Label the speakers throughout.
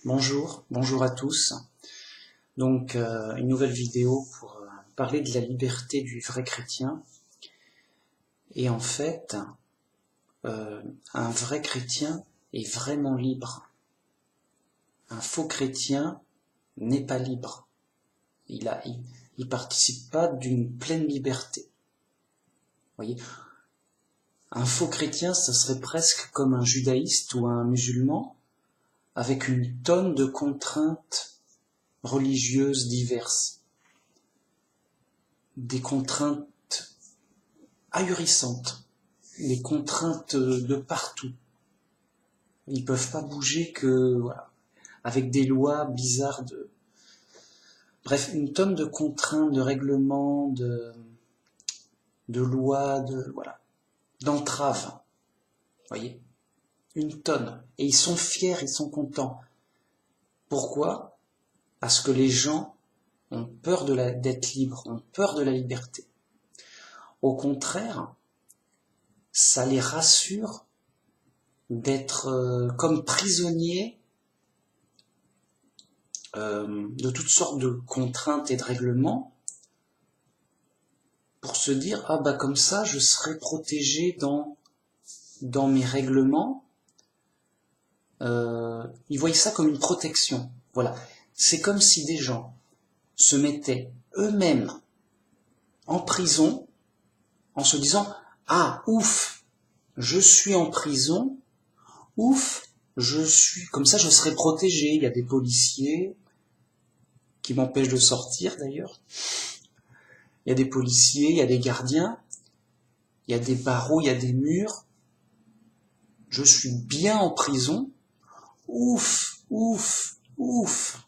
Speaker 1: Bonjour à tous. Donc une nouvelle vidéo pour parler de la liberté du vrai chrétien. Et en fait, un vrai chrétien est vraiment libre. Un faux chrétien n'est pas libre. Il participe pas d'une pleine liberté. Voyez, un faux chrétien, ça serait presque comme un judaïste ou un musulman, avec une tonne de contraintes religieuses diverses. Des contraintes ahurissantes, les contraintes de partout. Ils peuvent pas bouger que, voilà, avec des lois bizarres bref, une tonne de contraintes, de règlements, de lois, voilà, d'entraves. Voyez? Une tonne. Et ils sont fiers, ils sont contents. Pourquoi? Parce que les gens ont peur d'être libres, ont peur de la liberté. Au contraire, ça les rassure d'être comme prisonniers de toutes sortes de contraintes et de règlements pour se dire ah bah comme ça je serai protégé dans mes règlements. Ils voyaient ça comme une protection. Voilà, c'est comme si des gens se mettaient eux-mêmes en prison en se disant ah ouf, je suis en prison, ouf, je suis comme ça je serai protégé. Il y a des policiers qui m'empêchent de sortir d'ailleurs. Il y a des policiers, il y a des gardiens, il y a des barreaux, il y a des murs. Je suis bien en prison. Ouf, ouf, ouf.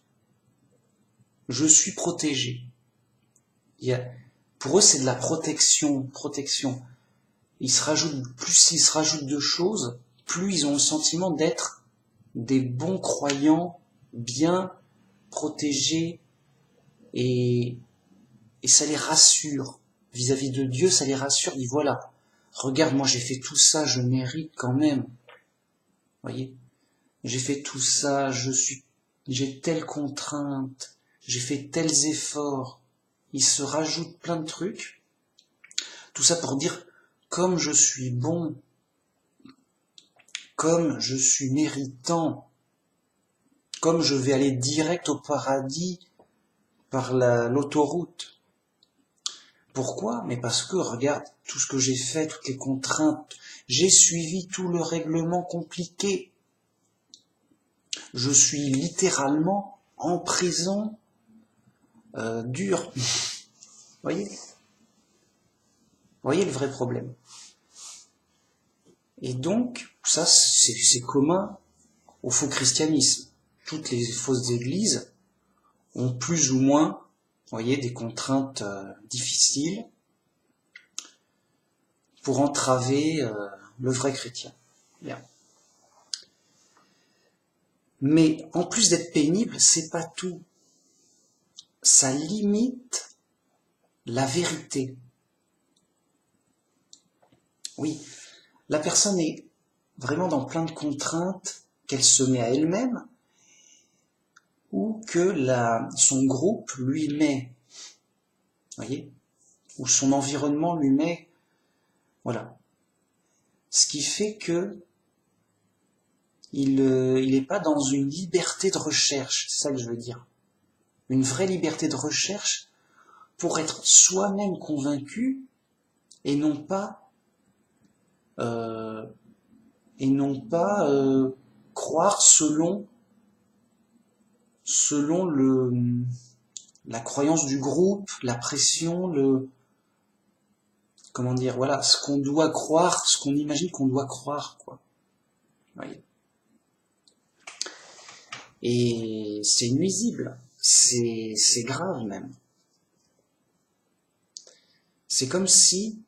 Speaker 1: Je suis protégé. Pour eux, c'est de la protection. Plus ils se rajoutent de choses, plus ils ont le sentiment d'être des bons croyants, bien protégés, et ça les rassure. Vis-à-vis de Dieu, ça les rassure. Ils disent voilà, regarde, moi j'ai fait tout ça, je mérite quand même. Voyez, j'ai fait tout ça, j'ai telle contrainte, j'ai fait tels efforts. Ils se rajoutent plein de trucs. Tout ça pour dire, comme je suis bon, comme je suis méritant, comme je vais aller direct au paradis par l'autoroute. Pourquoi? Mais parce que, regarde, tout ce que j'ai fait, toutes les contraintes, j'ai suivi tout le règlement compliqué. Je suis littéralement en prison dure. Voyez le vrai problème. Et donc, ça, c'est commun au faux christianisme. Toutes les fausses églises ont plus ou moins, des contraintes difficiles pour entraver le vrai chrétien. Bien. Mais en plus d'être pénible, c'est pas tout. Ça limite la vérité. Oui, la personne est vraiment dans plein de contraintes qu'elle se met à elle-même ou que son groupe lui met, voyez, ou son environnement lui met, voilà. Ce qui fait que il n'est pas dans une liberté de recherche, c'est ça que je veux dire. Une vraie liberté de recherche pour être soi-même convaincu et non pas croire selon la croyance du groupe, la pression, voilà, ce qu'on doit croire, ce qu'on imagine qu'on doit croire, quoi. Voyez. Et c'est nuisible, c'est grave même. C'est comme si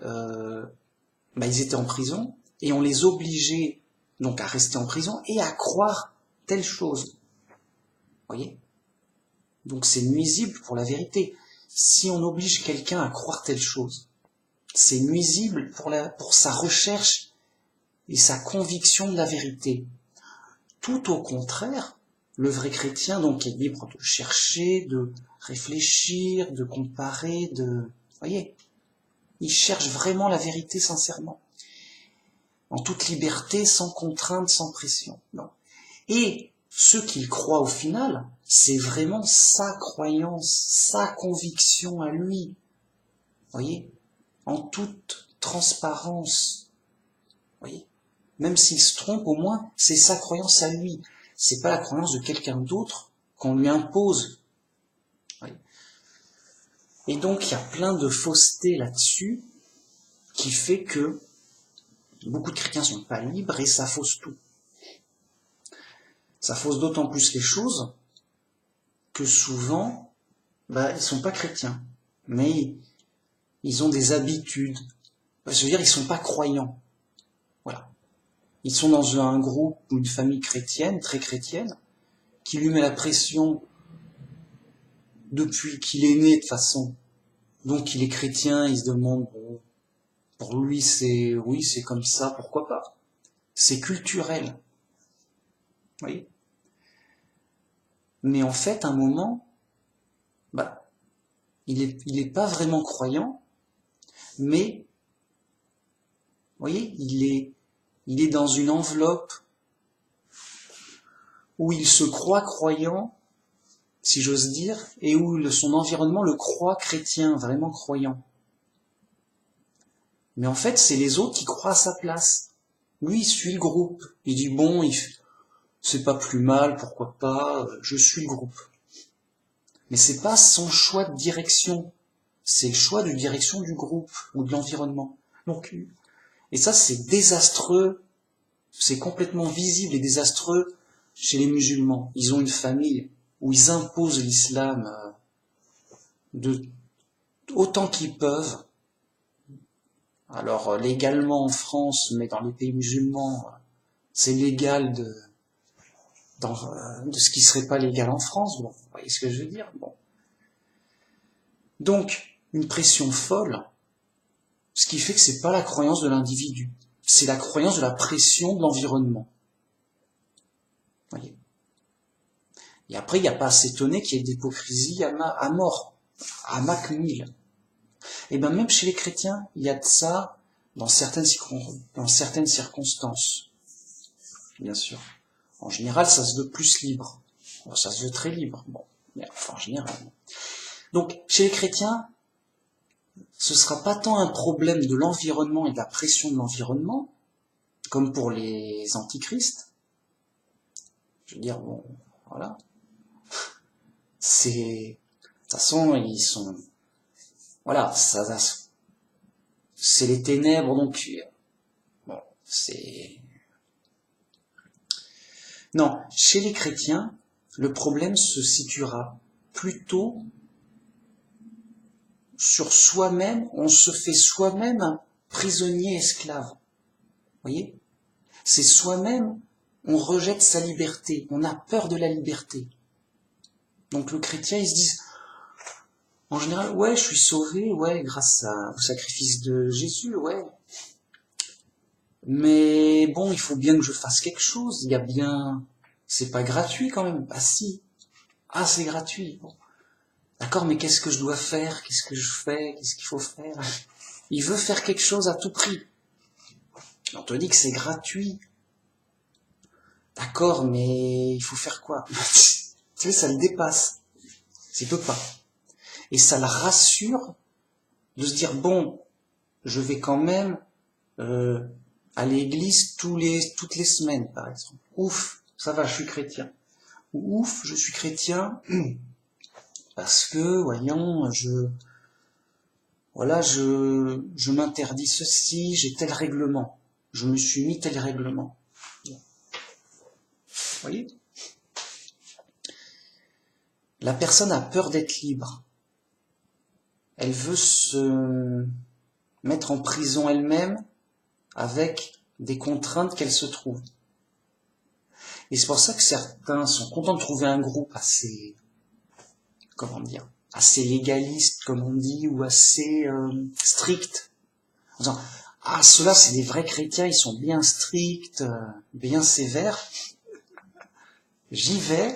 Speaker 1: ils étaient en prison et on les obligeait donc à rester en prison et à croire telle chose. Voyez ? Donc c'est nuisible pour la vérité. Si on oblige quelqu'un à croire telle chose, c'est nuisible pour sa recherche et sa conviction de la vérité. Tout au contraire, Le vrai chrétien, donc, est libre de chercher, de réfléchir, de comparer, voyez, il cherche vraiment la vérité sincèrement, en toute liberté, sans contrainte, sans pression. Non. Et ce qu'il croit au final, c'est vraiment sa croyance, sa conviction à lui. Voyez, en toute transparence. Voyez, même s'il se trompe, au moins, c'est sa croyance à lui. C'est pas la croyance de quelqu'un d'autre qu'on lui impose. Voyez. Et donc, il y a plein de fausseté là-dessus qui fait que beaucoup de chrétiens sont pas libres et ça fausse tout. Ça fausse d'autant plus les choses que souvent, ils sont pas chrétiens, mais ils ont des habitudes. Je veux dire, ils sont pas croyants. Voilà. Ils sont dans un groupe ou une famille chrétienne, très chrétienne, qui lui met la pression depuis qu'il est né de toute façon. Donc il est chrétien, il se demande, bon, pour lui oui, c'est comme ça, pourquoi pas. C'est culturel. Vous voyez ? Mais en fait, à un moment, il est pas vraiment croyant, mais, vous voyez, il est dans une enveloppe où il se croit croyant, si j'ose dire, et où son environnement le croit chrétien, vraiment croyant. Mais en fait, c'est les autres qui croient à sa place. Lui, il suit le groupe. Il dit, bon, c'est pas plus mal, pourquoi pas, je suis le groupe. Mais c'est pas son choix de direction. C'est le choix de direction du groupe ou de l'environnement. Donc, et ça, c'est désastreux. C'est complètement visible et désastreux chez les musulmans. Ils ont une famille où ils imposent l'islam autant qu'ils peuvent. Alors, légalement en France, mais dans les pays musulmans, c'est légal de ce qui serait pas légal en France. Bon, vous voyez ce que je veux dire? Bon. Donc, une pression folle, ce qui fait que c'est pas la croyance de l'individu, c'est la croyance de la pression de l'environnement. Voyez. Et après, il n'y a pas à s'étonner qu'il y ait d'hypocrisie à mort, à Mach 1000. Et bien même chez les chrétiens, il y a de ça dans certaines circonstances. Bien sûr. En général, ça se veut plus libre. Ça se veut très libre. Bon, mais enfin, en général. Donc, chez les chrétiens, ce sera pas tant un problème de l'environnement et de la pression de l'environnement, comme pour les antichrists. Je veux dire, bon, voilà. De toute façon, ils sont, voilà, c'est les ténèbres, donc, bon, non, chez les chrétiens, le problème se situera plutôt sur soi-même, on se fait soi-même un prisonnier esclave. Vous voyez ? C'est soi-même, on rejette sa liberté, on a peur de la liberté. Donc le chrétien, il se dit, en général, ouais, je suis sauvé, ouais, grâce au sacrifice de Jésus, ouais. Mais bon, il faut bien que je fasse quelque chose, il y a bien... C'est pas gratuit quand même. Ah si. Ah, c'est gratuit. Bon. D'accord, mais qu'est-ce que je dois faire? Qu'est-ce que je fais? Qu'est-ce qu'il faut faire? Il veut faire quelque chose à tout prix. On te dit que c'est gratuit. D'accord, mais il faut faire quoi? Tu sais, ça le dépasse. Il peut pas. Et ça le rassure de se dire, bon, je vais quand même à l'église toutes les semaines, par exemple. Ouf, ça va, je suis chrétien. Ou ouf, je suis chrétien parce que, voyons, je m'interdis ceci, j'ai tel règlement. Je me suis mis tel règlement. Vous voyez ? La personne a peur d'être libre. Elle veut se mettre en prison elle-même avec des contraintes qu'elle se trouve. Et c'est pour ça que certains sont contents de trouver un groupe assez, assez légaliste, comme on dit, ou assez strict. En disant, ah, ceux-là, c'est des vrais chrétiens, ils sont bien stricts, bien sévères. j'y vais,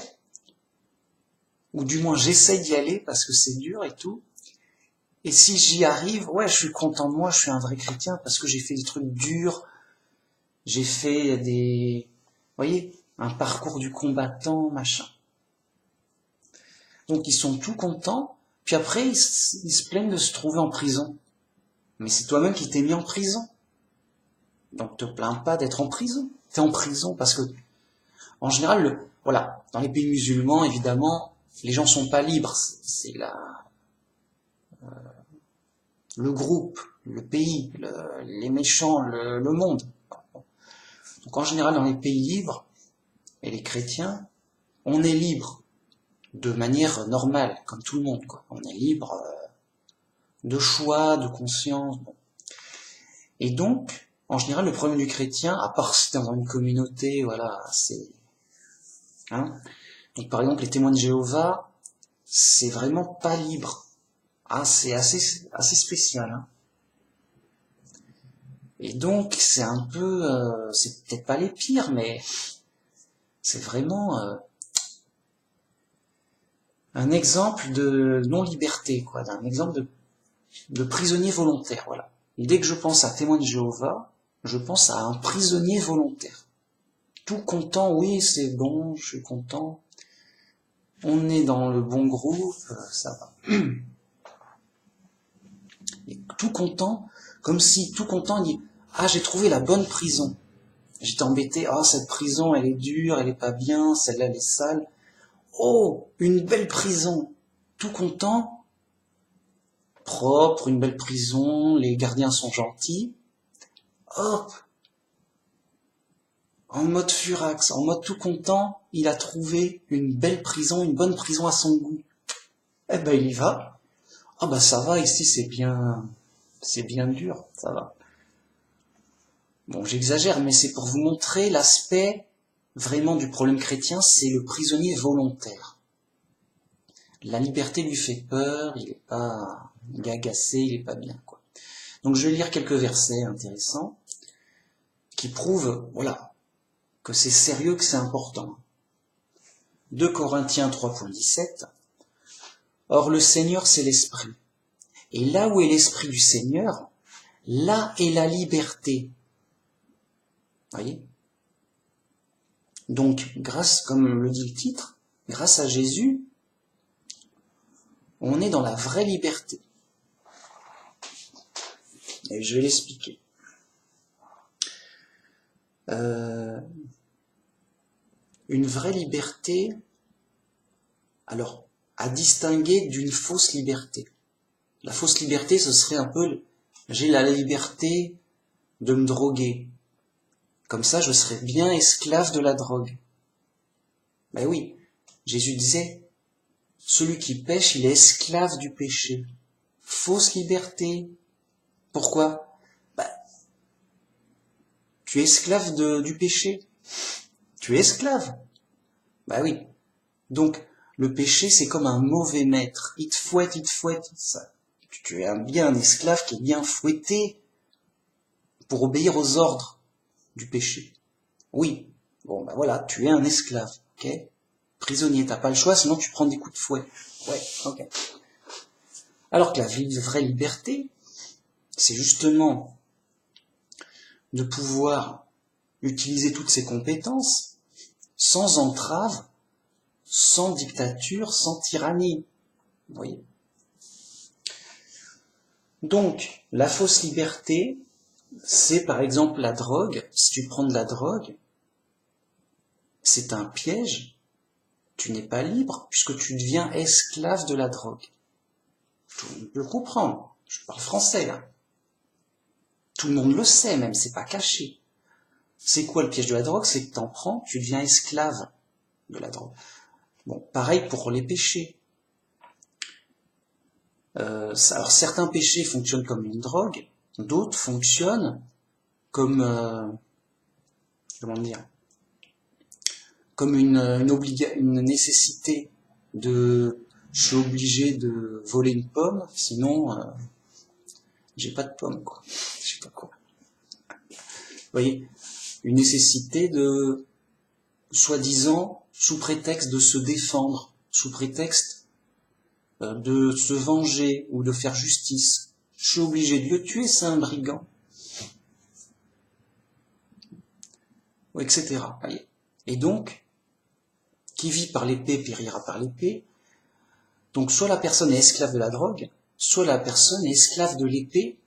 Speaker 1: ou du moins j'essaye d'y aller parce que c'est dur et tout. Et si j'y arrive, ouais, je suis content de moi, je suis un vrai chrétien parce que j'ai fait des trucs durs, j'ai fait vous voyez, un parcours du combattant, machin. Donc ils sont tout contents, puis après ils se plaignent de se trouver en prison. Mais c'est toi-même qui t'es mis en prison. Donc te plains pas d'être en prison. T'es en prison parce que, en général, voilà, dans les pays musulmans, évidemment, les gens sont pas libres. C'est le groupe, le pays, les méchants, le monde. Donc en général, dans les pays libres, et les chrétiens, on est libre de manière normale, comme tout le monde, quoi. On est libre de choix, de conscience. Bon. Et donc, en général, le problème du chrétien, à part si t'es dans une communauté, voilà, c'est... Hein, donc par exemple, les témoins de Jéhovah, c'est vraiment pas libre. Ah, c'est assez spécial. Hein. Et donc, c'est un peu... c'est peut-être pas les pires, mais c'est vraiment un exemple de non-liberté, quoi, d'un exemple de prisonnier volontaire, voilà. Et dès que je pense à témoin de Jéhovah, je pense à un prisonnier volontaire. Tout content, oui, c'est bon, je suis content. On est dans le bon groupe, ça va. Et tout content, comme si tout content, il dit, ah, j'ai trouvé la bonne prison. J'étais embêté, ah, cette prison, elle est dure, elle est pas bien, celle-là, elle est sale. Oh, une belle prison. Tout content, propre, une belle prison, les gardiens sont gentils. Hop, en mode furax, en mode tout content, il a trouvé une belle prison, une bonne prison à son goût. Eh ben, il y va. Ah bah ça va, ici c'est bien dur, ça va. Bon, j'exagère, mais c'est pour vous montrer l'aspect vraiment du problème chrétien, c'est le prisonnier volontaire. La liberté lui fait peur, il est agacé, il est pas bien, quoi. Donc je vais lire quelques versets intéressants qui prouvent, voilà, que c'est sérieux, que c'est important. 2 Corinthiens 3.17. Or le Seigneur c'est l'Esprit. Et là où est l'Esprit du Seigneur, là est la liberté. Voyez ? Donc, grâce, comme le dit le titre, grâce à Jésus, on est dans la vraie liberté. Et je vais l'expliquer. Une vraie liberté, alors, à distinguer d'une fausse liberté. La fausse liberté, ce serait un peu, j'ai la liberté de me droguer. Comme ça, je serais bien esclave de la drogue. Ben oui, Jésus disait, celui qui pêche, il est esclave du péché. Fausse liberté. Pourquoi ? Ben, tu es esclave du péché. Tu es esclave. Ben oui. Donc, le péché, c'est comme un mauvais maître. Il te fouette. Ça. Tu es bien un esclave qui est bien fouetté pour obéir aux ordres du péché. Oui. Bon, ben voilà, tu es un esclave. Ok ? Prisonnier, t'as pas le choix, sinon tu prends des coups de fouet. Ouais, ok. Alors que la vraie liberté, c'est justement de pouvoir utiliser toutes ses compétences sans entrave, sans dictature, sans tyrannie. Vous voyez ? Donc, la fausse liberté, c'est par exemple la drogue. Si tu prends de la drogue, c'est un piège. Tu n'es pas libre puisque tu deviens esclave de la drogue. Tout le monde peut le comprendre. Je parle français là. Tout le monde le sait même, c'est pas caché. C'est quoi le piège de la drogue ? C'est que t'en prends, tu deviens esclave de la drogue. Bon, pareil pour les péchés. Alors certains péchés fonctionnent comme une drogue, d'autres fonctionnent comme comment dire, comme une nécessité de, je suis obligé de voler une pomme, sinon j'ai pas de pomme, quoi. Je sais pas quoi. Vous voyez, une nécessité de, soi-disant, sous prétexte de se défendre, sous prétexte de se venger ou de faire justice. Je suis obligé de le tuer, c'est un brigand. Etc. Voyez. Et donc, qui vit par l'épée périra par l'épée. Donc soit la personne est esclave de la drogue, soit la personne est esclave de l'épée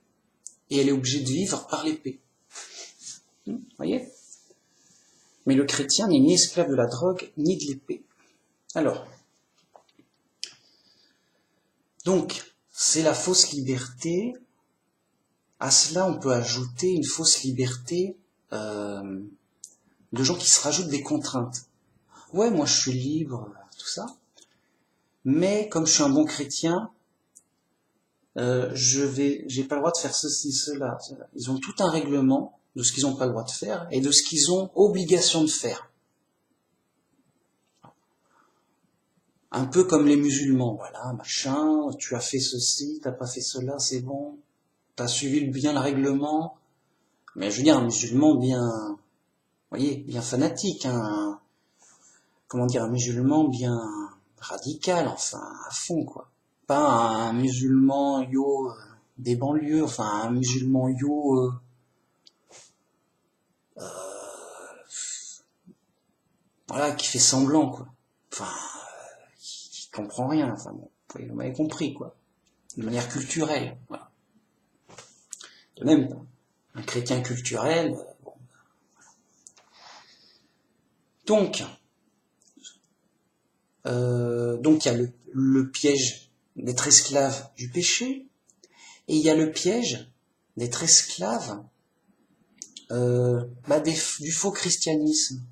Speaker 1: et elle est obligée de vivre par l'épée. Voyez ? Mais le chrétien n'est ni esclave de la drogue, ni de l'épée. Alors, donc, c'est la fausse liberté. À cela, on peut ajouter une fausse liberté de gens qui se rajoutent des contraintes. Ouais, moi je suis libre, tout ça. Mais comme je suis un bon chrétien, j'ai pas le droit de faire ceci, cela. Ils ont tout un règlement de ce qu'ils n'ont pas le droit de faire et de ce qu'ils ont obligation de faire. Un peu comme les musulmans, voilà, machin, tu as fait ceci, t'as pas fait cela, c'est bon, t'as suivi bien le règlement. Mais je veux dire, un musulman bien, vous voyez, bien fanatique, un musulman bien radical, enfin, à fond, quoi. Pas un musulman des banlieues, enfin, un musulman voilà, qui fait semblant, quoi. Enfin, qui comprend rien, enfin bon, vous m'avez compris, quoi. De manière culturelle, voilà. De même, un chrétien culturel, bon. Donc il y a le piège d'être esclave du péché, et il y a le piège d'être esclave du faux christianisme,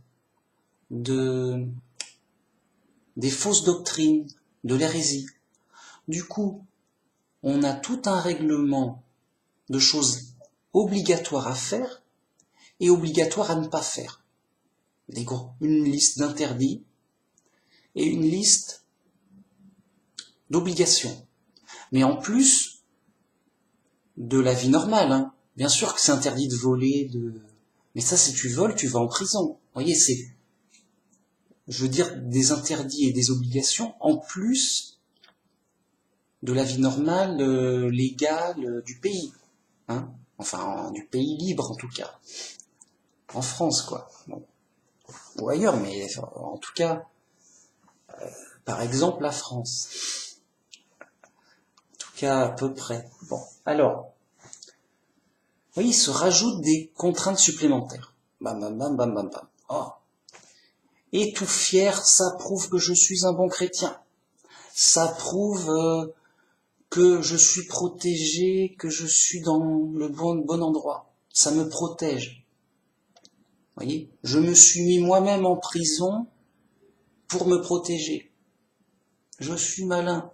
Speaker 1: des fausses doctrines, de l'hérésie. Du coup, on a tout un règlement de choses obligatoires à faire et obligatoires à ne pas faire. Une liste d'interdits et une liste d'obligations. Mais en plus de la vie normale, hein. Bien sûr que c'est interdit de voler, mais ça, si tu voles, tu vas en prison. Vous voyez, je veux dire, des interdits et des obligations en plus de la vie normale, légale du pays. Hein, enfin, du pays libre en tout cas. En France, quoi. Bon. Ou ailleurs, mais en tout cas, par exemple, la France. En tout cas, à peu près. Bon, alors, vous voyez, il se rajoute des contraintes supplémentaires. Bam, bam, bam, bam, bam, bam. Oh. Et tout fier, ça prouve que je suis un bon chrétien. Ça prouve que je suis protégé, que je suis dans le bon endroit. Ça me protège. Vous voyez, je me suis mis moi-même en prison pour me protéger. Je suis malin.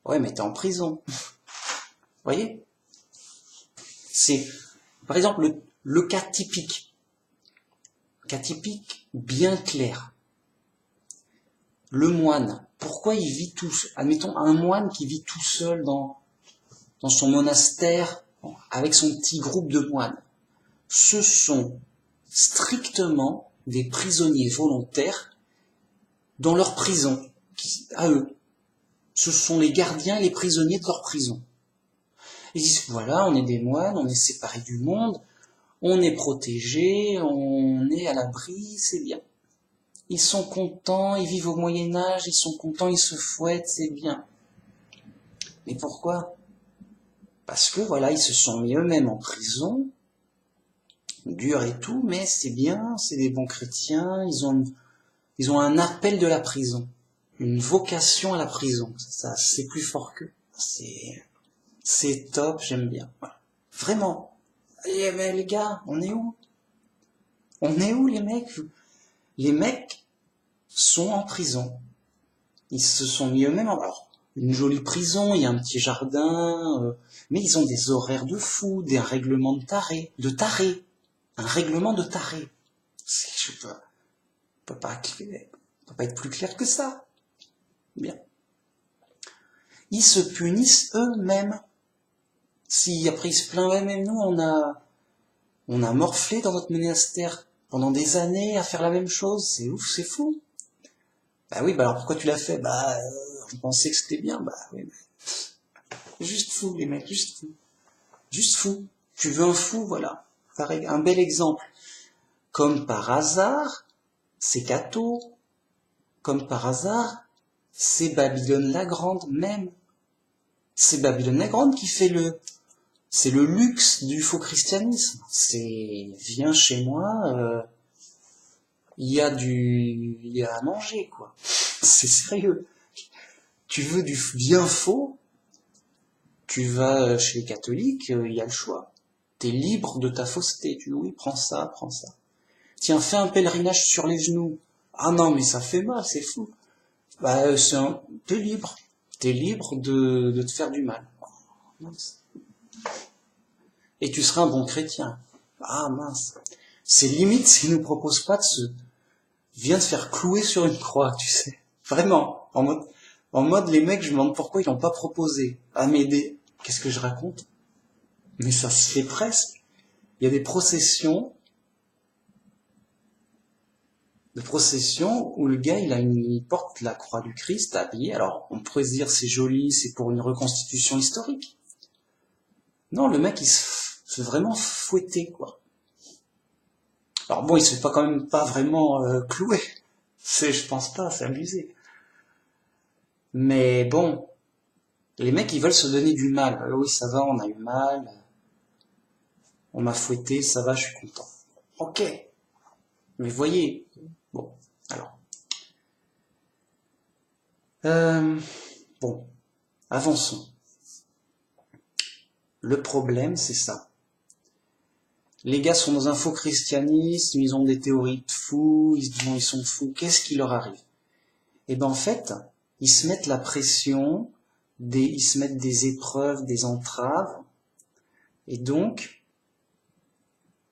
Speaker 1: Ouais, mais t'es en prison. Vous voyez? C'est, par exemple, le cas typique. Cas typique bien clair. Le moine. Pourquoi il vit tout seul? Admettons, un moine qui vit tout seul dans son monastère, avec son petit groupe de moines. Ce sont strictement des prisonniers volontaires dans leur prison, à eux. Ce sont les gardiens et les prisonniers de leur prison. Ils disent, voilà, on est des moines, on est séparés du monde, on est protégés, on est à l'abri, c'est bien. Ils sont contents, ils vivent au Moyen-Âge, ils sont contents, ils se fouettent, c'est bien. Mais pourquoi? Parce que voilà, ils se sont mis eux-mêmes en prison, dur et tout, mais c'est bien, c'est des bons chrétiens, ils ont un appel de la prison, une vocation à la prison. Ça, c'est plus fort qu'eux. C'est top, j'aime bien. Voilà. Vraiment. Mais les gars, on est où? On est où, les mecs? Les mecs sont en prison. Ils se sont mis eux-mêmes en... Alors, une jolie prison, il y a un petit jardin, mais ils ont des horaires de fou, des règlements de tarés. Un règlement de taré. Je peut pas être plus clair que ça. Bien. Ils se punissent eux-mêmes. Si après ils se plaignent, ouais, même nous, on a morflé dans notre monastère pendant des années à faire la même chose, c'est ouf, c'est fou. Bah oui, bah alors pourquoi tu l'as fait? Bah, je pensais que c'était bien. Bah oui, mais juste fou, les mecs, juste fou. Juste fou. Tu veux un fou, voilà. Pareil, un bel exemple. Comme par hasard, c'est Cato. Comme par hasard, c'est Babylone la Grande même. C'est Babylone la Grande qui fait c'est le luxe du faux christianisme. C'est, viens chez moi, il y a à manger, quoi. C'est sérieux. Tu veux du bien faux, tu vas chez les catholiques, il y a le choix. T'es libre de ta fausseté. Tu dis oui, prends ça, prends ça. Tiens, fais un pèlerinage sur les genoux. Ah non, mais ça fait mal, c'est fou. Bah, t'es libre. T'es libre de te faire du mal. Mince. Et tu seras un bon chrétien. Ah mince. C'est limite s'ils nous proposent pas de viens te faire clouer sur une croix, tu sais. Vraiment. En mode, les mecs, je me demande pourquoi ils l'ont pas proposé. Ah, mais qu'est-ce que je raconte? Mais ça se fait presque. Il y a des processions où le gars, il porte la croix du Christ habillé. Alors, on pourrait se dire, c'est joli, c'est pour une reconstitution historique. Non, le mec, il se fait vraiment fouetter, quoi. Alors bon, il se fait pas quand même pas vraiment clouer. Je pense pas, c'est abusé. Mais bon, les mecs, ils veulent se donner du mal. Oui, ça va, on a eu mal. On m'a fouetté, ça va, je suis content. Ok. Mais voyez, bon, alors. Euh, bon, avançons. Le problème, c'est ça. Les gars sont dans un faux christianisme, ils ont des théories de fous, ils sont fous. Qu'est-ce qui leur arrive? Eh ben en fait, ils se mettent la pression, ils se mettent des épreuves, des entraves, et donc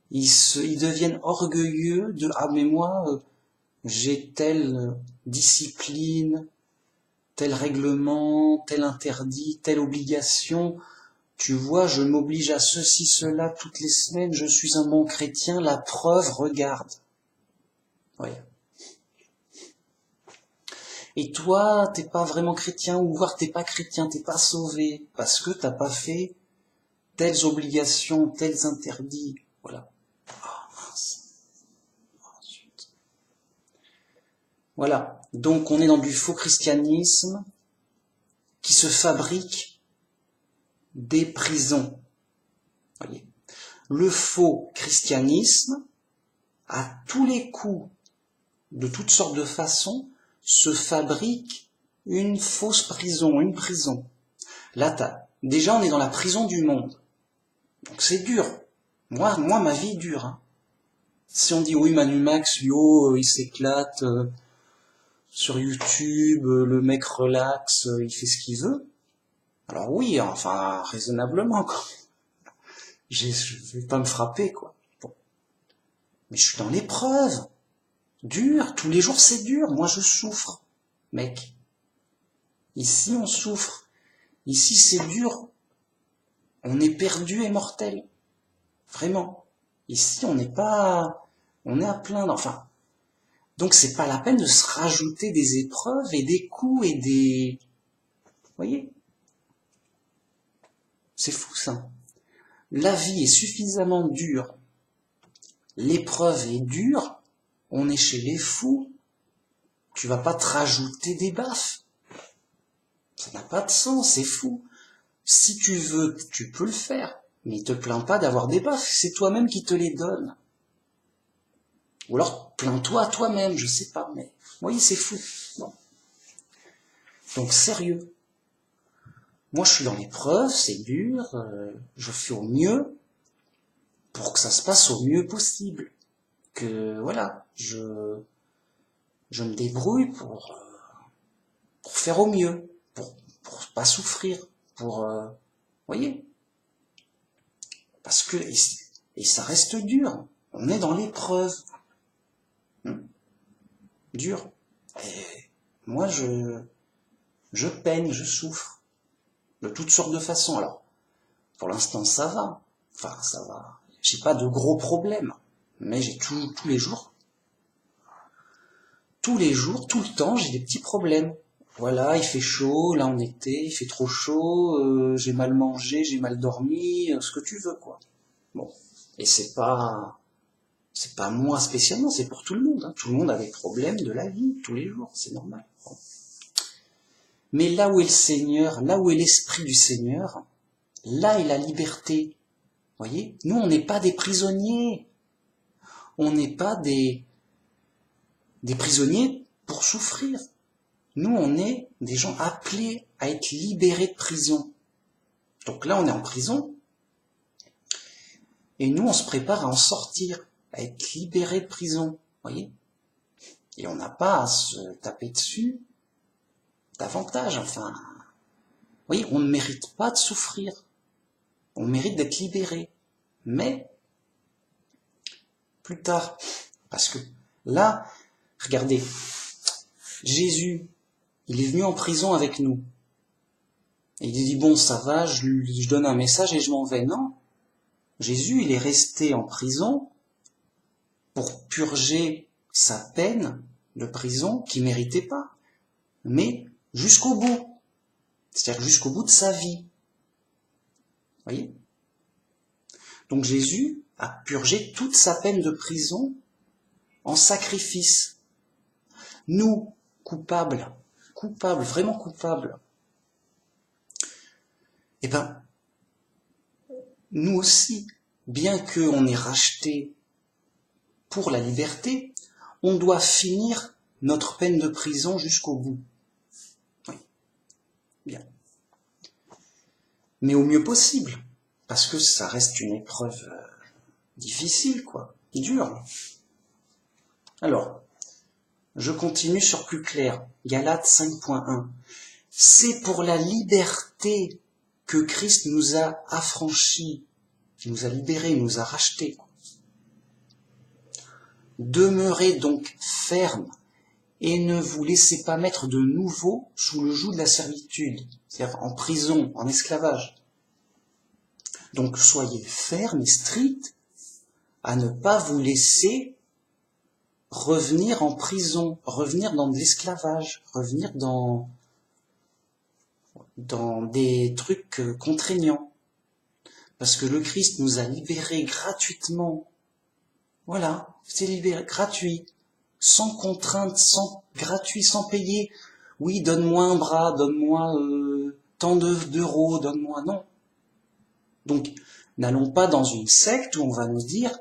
Speaker 1: ils deviennent orgueilleux de ah mais moi j'ai telle discipline, tel règlement, tel interdit, telle obligation. Tu vois, je m'oblige à ceci, cela toutes les semaines, je suis un bon chrétien, la preuve, regarde. Ouais. Et toi, t'es pas vraiment chrétien, ou voire t'es pas chrétien, t'es pas sauvé, parce que t'as pas fait telles obligations, tels interdits. Voilà. Ah, mince. Ensuite. Voilà. Donc on est dans du faux christianisme qui se fabrique des prisons. Voyez. Le faux christianisme, à tous les coups, de toutes sortes de façons, se fabrique une fausse prison, une prison. Là, déjà, on est dans la prison du monde. Donc c'est dur. Moi, ma vie est dure. Hein. Si on dit oui, Manu Max, il s'éclate sur YouTube, le mec relax, il fait ce qu'il veut. Alors oui, enfin, raisonnablement, quoi. Je vais pas me frapper, quoi. Bon. Mais je suis dans l'épreuve. Dur. Tous les jours, c'est dur. Moi, je souffre. Mec. Ici, on souffre. Ici, c'est dur. On est perdu et mortel. Vraiment. Ici, on n'est pas... On est à plaindre. Enfin, donc c'est pas la peine de se rajouter des épreuves et des coups et des... Vous voyez? C'est fou, ça. La vie est suffisamment dure. L'épreuve est dure. On est chez les fous. Tu vas pas te rajouter des baffes. Ça n'a pas de sens, c'est fou. Si tu veux, tu peux le faire. Mais te plains pas d'avoir des baffes, c'est toi-même qui te les donne. Ou alors, plains-toi à toi-même, je sais pas, mais... Vous voyez, c'est fou. Bon. Donc, sérieux. Moi, je suis dans l'épreuve, c'est dur, je fais au mieux pour que ça se passe au mieux possible. Que, voilà, je me débrouille pour faire au mieux, pour pas souffrir, voyez, parce que, et ça reste dur. On est dans l'épreuve. Dur. Et moi, je peine, je souffre. De toutes sortes de façons. Alors, pour l'instant, ça va. Enfin, ça va. J'ai pas de gros problèmes. Mais j'ai tous les jours tous les jours, tout le temps, j'ai des petits problèmes. Voilà, il fait chaud, là en été, il fait trop chaud, j'ai mal mangé, j'ai mal dormi, ce que tu veux, quoi. Bon. Et c'est pas moi spécialement, c'est pour tout le monde, hein. Tout le monde a des problèmes de la vie, tous les jours, c'est normal. Bon. Mais là où est le Seigneur, là où est l'Esprit du Seigneur, là est la liberté. Voyez, nous on n'est pas des prisonniers, on n'est pas des prisonniers pour souffrir. Nous on est des gens appelés à être libérés de prison. Donc là on est en prison, et nous on se prépare à en sortir, à être libérés de prison. Voyez, et on n'a pas à se taper dessus davantage. Enfin, voyez, on ne mérite pas de souffrir, on mérite d'être libéré. Mais plus tard, parce que là, regardez, Jésus, il est venu en prison avec nous. Et il dit, bon, ça va, je donne un message et je m'en vais. Non, Jésus, il est resté en prison pour purger sa peine de prison qu'il méritait pas, mais jusqu'au bout, c'est-à-dire jusqu'au bout de sa vie. Voyez ? Donc Jésus a purgé toute sa peine de prison en sacrifice. Nous, coupables, vraiment coupables, eh ben, nous aussi, bien qu'on ait racheté pour la liberté, on doit finir notre peine de prison jusqu'au bout. Oui, bien. Mais au mieux possible, parce que ça reste une épreuve difficile, quoi, dure. Alors, je continue sur plus clair. Galates 5.1. C'est pour la liberté que Christ nous a affranchis, qui nous a libérés, nous a rachetés. Demeurez donc fermes et ne vous laissez pas mettre de nouveau sous le joug de la servitude, c'est-à-dire en prison, en esclavage. Donc soyez fermes et stricts à ne pas vous laisser revenir en prison, revenir dans de l'esclavage, revenir dans des trucs contraignants. Parce que le Christ nous a libérés gratuitement. Voilà, c'est libéré, gratuit, sans contrainte, gratuit, sans payer. Oui, donne-moi un bras, donne-moi tant d'euros, donne-moi, non. Donc, n'allons pas dans une secte où on va nous dire,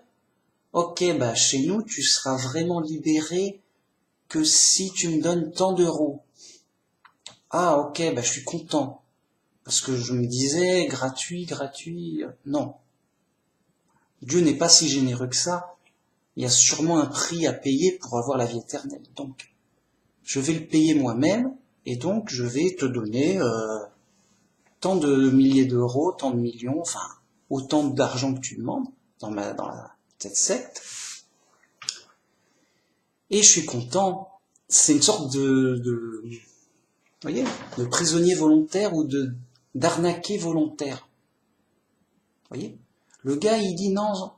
Speaker 1: ok, bah chez nous, tu seras vraiment libéré que si tu me donnes tant d'euros. Ah, ok, bah je suis content. Parce que je me disais, gratuit, non. Dieu n'est pas si généreux que ça. Il y a sûrement un prix à payer pour avoir la vie éternelle. Donc, je vais le payer moi-même, et donc je vais te donner tant de milliers d'euros, tant de millions, enfin, autant d'argent que tu demandes dans cette secte. Et je suis content. C'est une sorte vous voyez, de prisonnier volontaire ou d'arnaqué volontaire. Vous voyez ? Le gars, il dit non,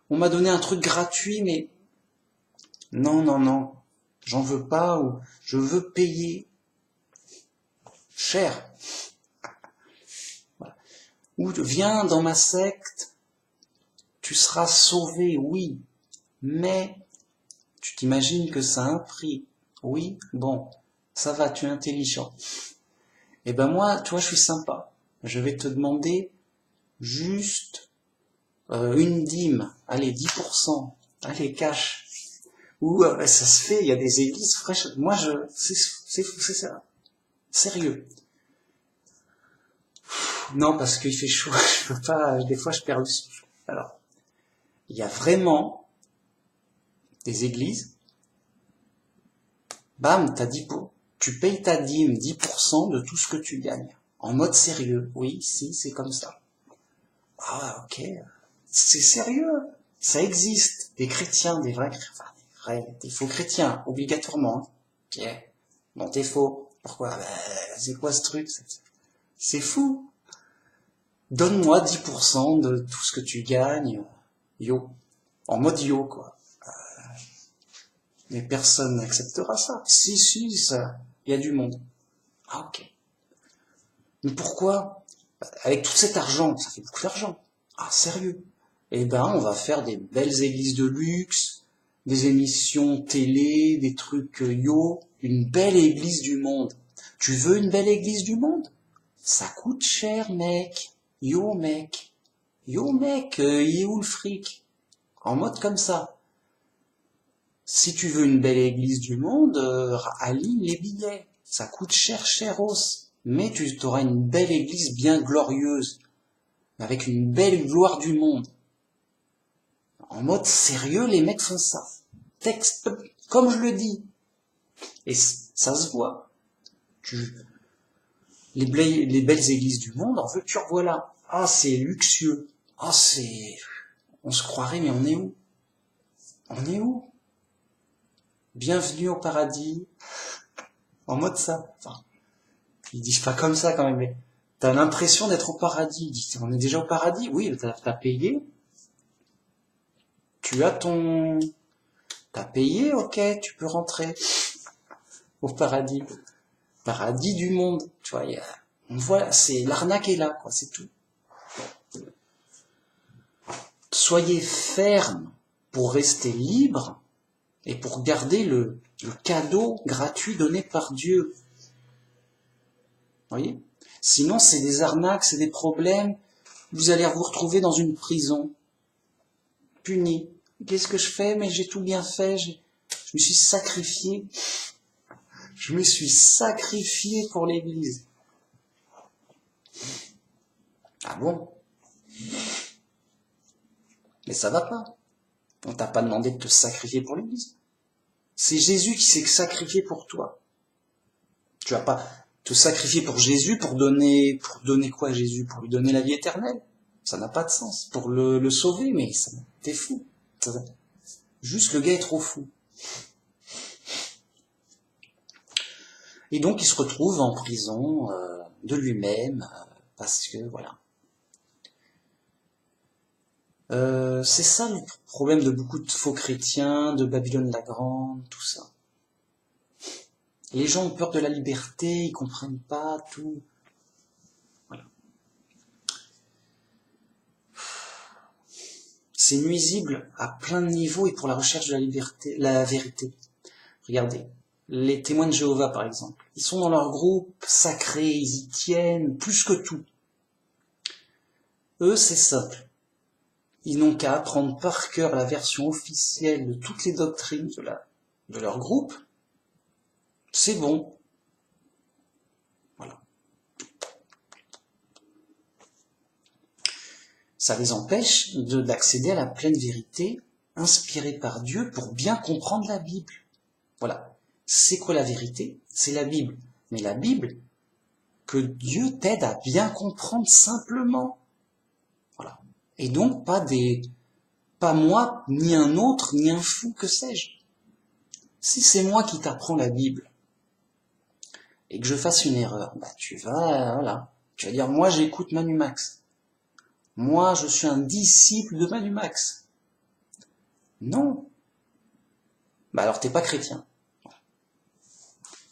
Speaker 1: on m'a donné un truc gratuit, mais non, j'en veux pas, ou je veux payer cher. Voilà. Ou viens dans ma secte, tu seras sauvé, oui, mais tu t'imagines que ça a un prix. Oui, bon, ça va, tu es intelligent. Eh ben moi, toi, je suis sympa. Je vais te demander juste une dîme, allez, 10%, allez, cash. Ou ça se fait, il y a des églises fraîches. Moi, c'est ça. Sérieux. Non, parce qu'il fait chaud, je peux pas, des fois je perds le souffle. Alors, il y a vraiment des églises, bam, tu payes ta dîme 10% de tout ce que tu gagnes. En mode sérieux. Oui, si, c'est comme ça. Ah, ok. C'est sérieux. Ça existe. Des chrétiens, des faux chrétiens, obligatoirement. Ok. Bon, t'es faux. Pourquoi? C'est quoi ce truc? C'est fou. Donne-moi 10% de tout ce que tu gagnes. Yo. En mode yo, quoi. Mais personne n'acceptera ça. Si, ça, il y a du monde. Ah, ok. Mais pourquoi? Avec tout cet argent, ça fait beaucoup d'argent. Ah, sérieux? Eh ben, on va faire des belles églises de luxe, des émissions télé, des trucs une belle église du monde. Tu veux une belle église du monde? Ça coûte cher, mec. Mec. Mec, il est où le fric? En mode comme ça. Si tu veux une belle église du monde, aligne les billets. Ça coûte cheros. Mais tu auras une belle église bien glorieuse, avec une belle gloire du monde. En mode sérieux, les mecs font ça. Texte, comme je le dis. Et ça se voit. Les belles églises du monde, en veux-tu revoilà. Ah, c'est luxueux. Ah, on se croirait, mais on est où? On est où? Bienvenue au paradis. En mode ça. Enfin, ils disent pas comme ça quand même, mais t'as l'impression d'être au paradis. Ils disent, on est déjà au paradis? Oui, t'as payé. T'as payé, ok, tu peux rentrer au paradis. Paradis du monde. Tu vois, on voit, c'est, l'arnaque est là, quoi, c'est tout. Soyez ferme pour rester libre et pour garder le cadeau gratuit donné par Dieu. Voyez? Sinon, c'est des arnaques, c'est des problèmes. Vous allez vous retrouver dans une prison, puni. Qu'est-ce que je fais? Mais j'ai tout bien fait. Je me suis sacrifié. Je me suis sacrifié pour l'Église. Ah bon? Mais ça va pas. On t'a pas demandé de te sacrifier pour l'Église. C'est Jésus qui s'est sacrifié pour toi. Tu vas pas te sacrifier pour Jésus pour donner quoi à Jésus? Pour lui donner la vie éternelle? Ça n'a pas de sens. Pour le sauver, mais t'es fou. Juste le gars est trop fou. Et donc il se retrouve en prison de lui-même parce que voilà. C'est ça le problème de beaucoup de faux chrétiens, de Babylone la Grande, tout ça. Les gens ont peur de la liberté, ils comprennent pas tout. Voilà. C'est nuisible à plein de niveaux et pour la recherche de la liberté, la vérité. Regardez, les témoins de Jéhovah par exemple, ils sont dans leur groupe sacré, ils y tiennent plus que tout. Eux, c'est simple. Ils n'ont qu'à apprendre par cœur la version officielle de toutes les doctrines de leur groupe. C'est bon. Voilà. Ça les empêche d'accéder à la pleine vérité inspirée par Dieu pour bien comprendre la Bible. Voilà. C'est quoi la vérité? C'est la Bible. Mais la Bible, que Dieu t'aide à bien comprendre simplement. Voilà. Et donc pas moi, ni un autre, ni un fou, que sais-je. Si c'est moi qui t'apprends la Bible, et que je fasse une erreur, tu vas dire, moi j'écoute Manu Max. Moi je suis un disciple de Manu Max. Non. Alors t'es pas chrétien.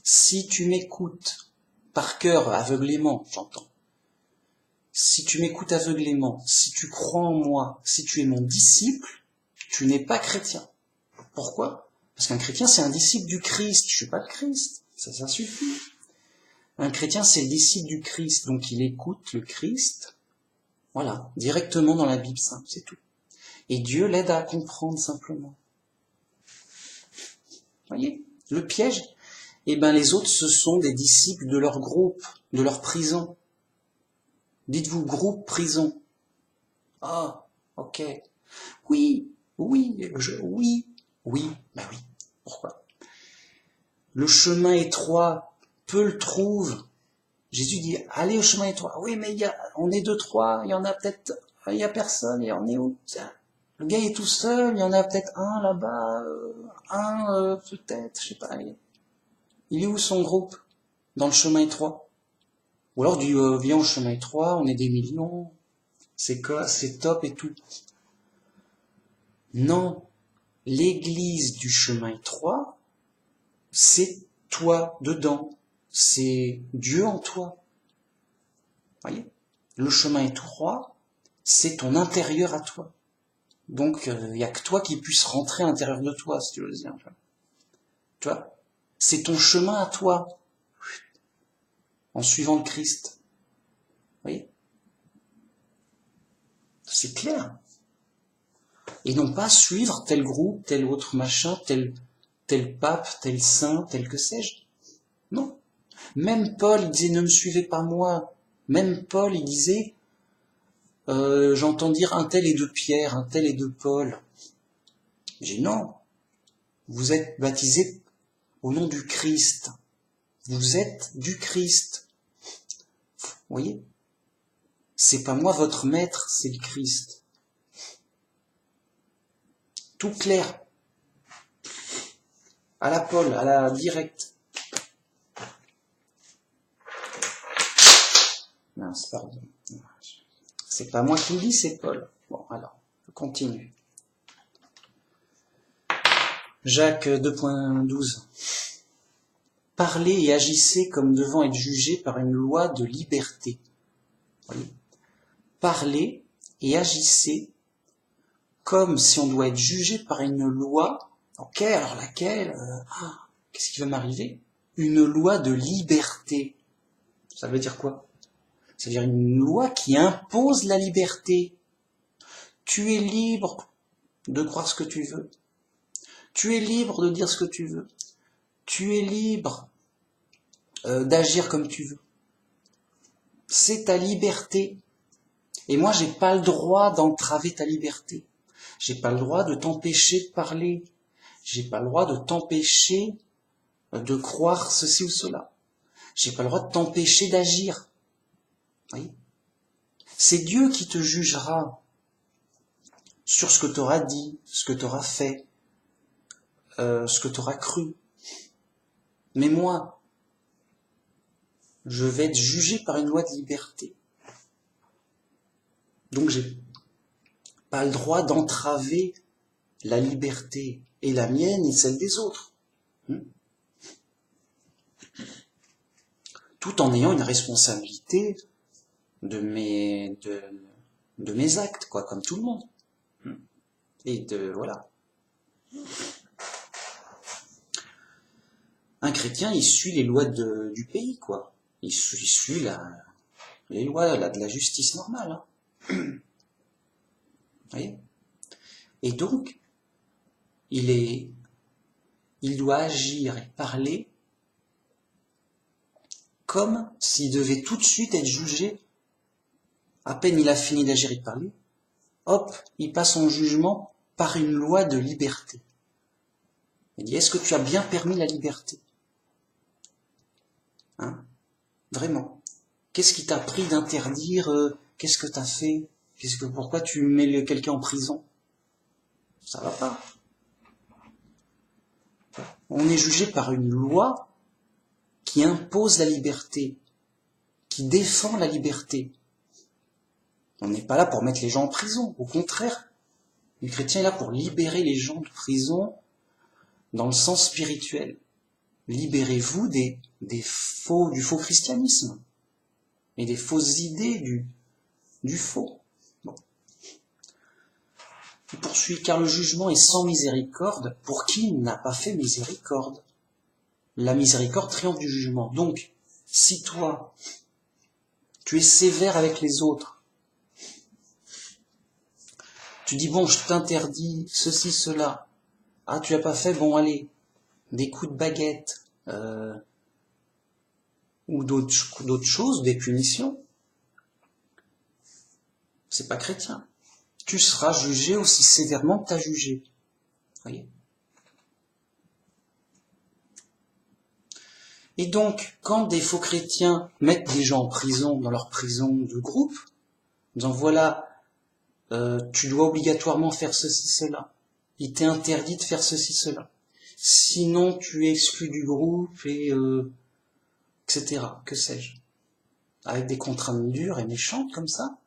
Speaker 1: Si tu m'écoutes par cœur, aveuglément, j'entends. Si tu m'écoutes aveuglément, si tu crois en moi, si tu es mon disciple, tu n'es pas chrétien. Pourquoi? Parce qu'un chrétien, c'est un disciple du Christ. Je suis pas le Christ. Ça suffit. Un chrétien, c'est le disciple du Christ. Donc, il écoute le Christ. Voilà. Directement dans la Bible simple. C'est tout. Et Dieu l'aide à comprendre simplement. Voyez? Le piège? Les autres, ce sont des disciples de leur groupe, de leur prison. Dites-vous groupe, prison. Ah, ok. Oui. Pourquoi? Le chemin étroit, peu le trouve. Jésus dit, allez au chemin étroit. Oui, mais on est deux, trois, il y en a peut-être, il y a personne, et on est où? Le gars est tout seul, il y en a peut-être un là-bas, peut-être, je sais pas. Il est où son groupe? Dans le chemin étroit. Ou alors dit, viens au chemin étroit, on est des millions, c'est top et tout. Non, l'église du chemin étroit, c'est toi dedans, c'est Dieu en toi. Voyez, le chemin est tout droit, c'est ton intérieur à toi. Donc, il n'y a que toi qui puisse rentrer à l'intérieur de toi, si tu veux dire. Tu vois, c'est ton chemin à toi, en suivant le Christ. Vous voyez, c'est clair. Et non pas suivre tel groupe, tel autre machin, tel pape, tel saint, tel que sais-je. Non. Même Paul, il disait, ne me suivez pas moi. Même Paul, il disait, j'entends dire un tel est de Pierre, un tel est de Paul. J'ai dit non. Vous êtes baptisés au nom du Christ. Vous êtes du Christ. Vous voyez? C'est pas moi votre maître, c'est le Christ. Tout clair. À la Paul, à la directe. Mince, pardon. C'est pas moi qui le dis, c'est Paul. Bon, alors, je continue. Jacques 2.12. Parlez et agissez comme devant être jugés par une loi de liberté. Voyez, parlez et agissez comme si on doit être jugé par une loi. Ok, alors laquelle qu'est-ce qui va m'arriver? Une loi de liberté. Ça veut dire quoi? Ça veut dire une loi qui impose la liberté. Tu es libre de croire ce que tu veux. Tu es libre de dire ce que tu veux. Tu es libre d'agir comme tu veux. C'est ta liberté. Et moi, j'ai pas le droit d'entraver ta liberté. J'ai pas le droit de t'empêcher de parler. J'ai pas le droit de t'empêcher de croire ceci ou cela. J'ai pas le droit de t'empêcher d'agir. Oui. C'est Dieu qui te jugera sur ce que tu auras dit, ce que tu auras fait, ce que tu auras cru. Mais moi, je vais être jugé par une loi de liberté. Donc j'ai pas le droit d'entraver la liberté, et la mienne et celle des autres. Tout en ayant une responsabilité de mes actes, quoi, comme tout le monde. Et voilà. Un chrétien, il suit les lois du pays, quoi. Il suit les lois de la justice normale. Vous voyez? Et donc, il doit agir et parler comme s'il devait tout de suite être jugé. À peine il a fini d'agir et de parler, hop, il passe en jugement par une loi de liberté. Il dit, est-ce que tu as bien permis la liberté? Hein? Vraiment. Qu'est-ce qui t'a pris d'interdire? Qu'est-ce que t'as fait? Pourquoi tu mets quelqu'un en prison? Ça va pas. On est jugé par une loi qui impose la liberté, qui défend la liberté. On n'est pas là pour mettre les gens en prison. Au contraire, le chrétien est là pour libérer les gens de prison dans le sens spirituel. Libérez-vous du faux christianisme et des fausses idées du faux. Bon. Il poursuit, car le jugement est sans miséricorde pour qui n'a pas fait miséricorde. La miséricorde triomphe du jugement. Donc, si toi, tu es sévère avec les autres, tu dis, bon, je t'interdis ceci, cela, ah, tu l'as pas fait, bon, allez, des coups de baguette, ou d'autres choses, des punitions, c'est pas chrétien. Tu seras jugé aussi sévèrement que tu as jugé. Voyez. Et donc, quand des faux chrétiens mettent des gens en prison, dans leur prison de groupe, en disant voilà, tu dois obligatoirement faire ceci, cela. Il t'est interdit de faire ceci, cela. Sinon, tu es exclu du groupe et etc. Que sais-je. Avec des contraintes dures et méchantes comme ça,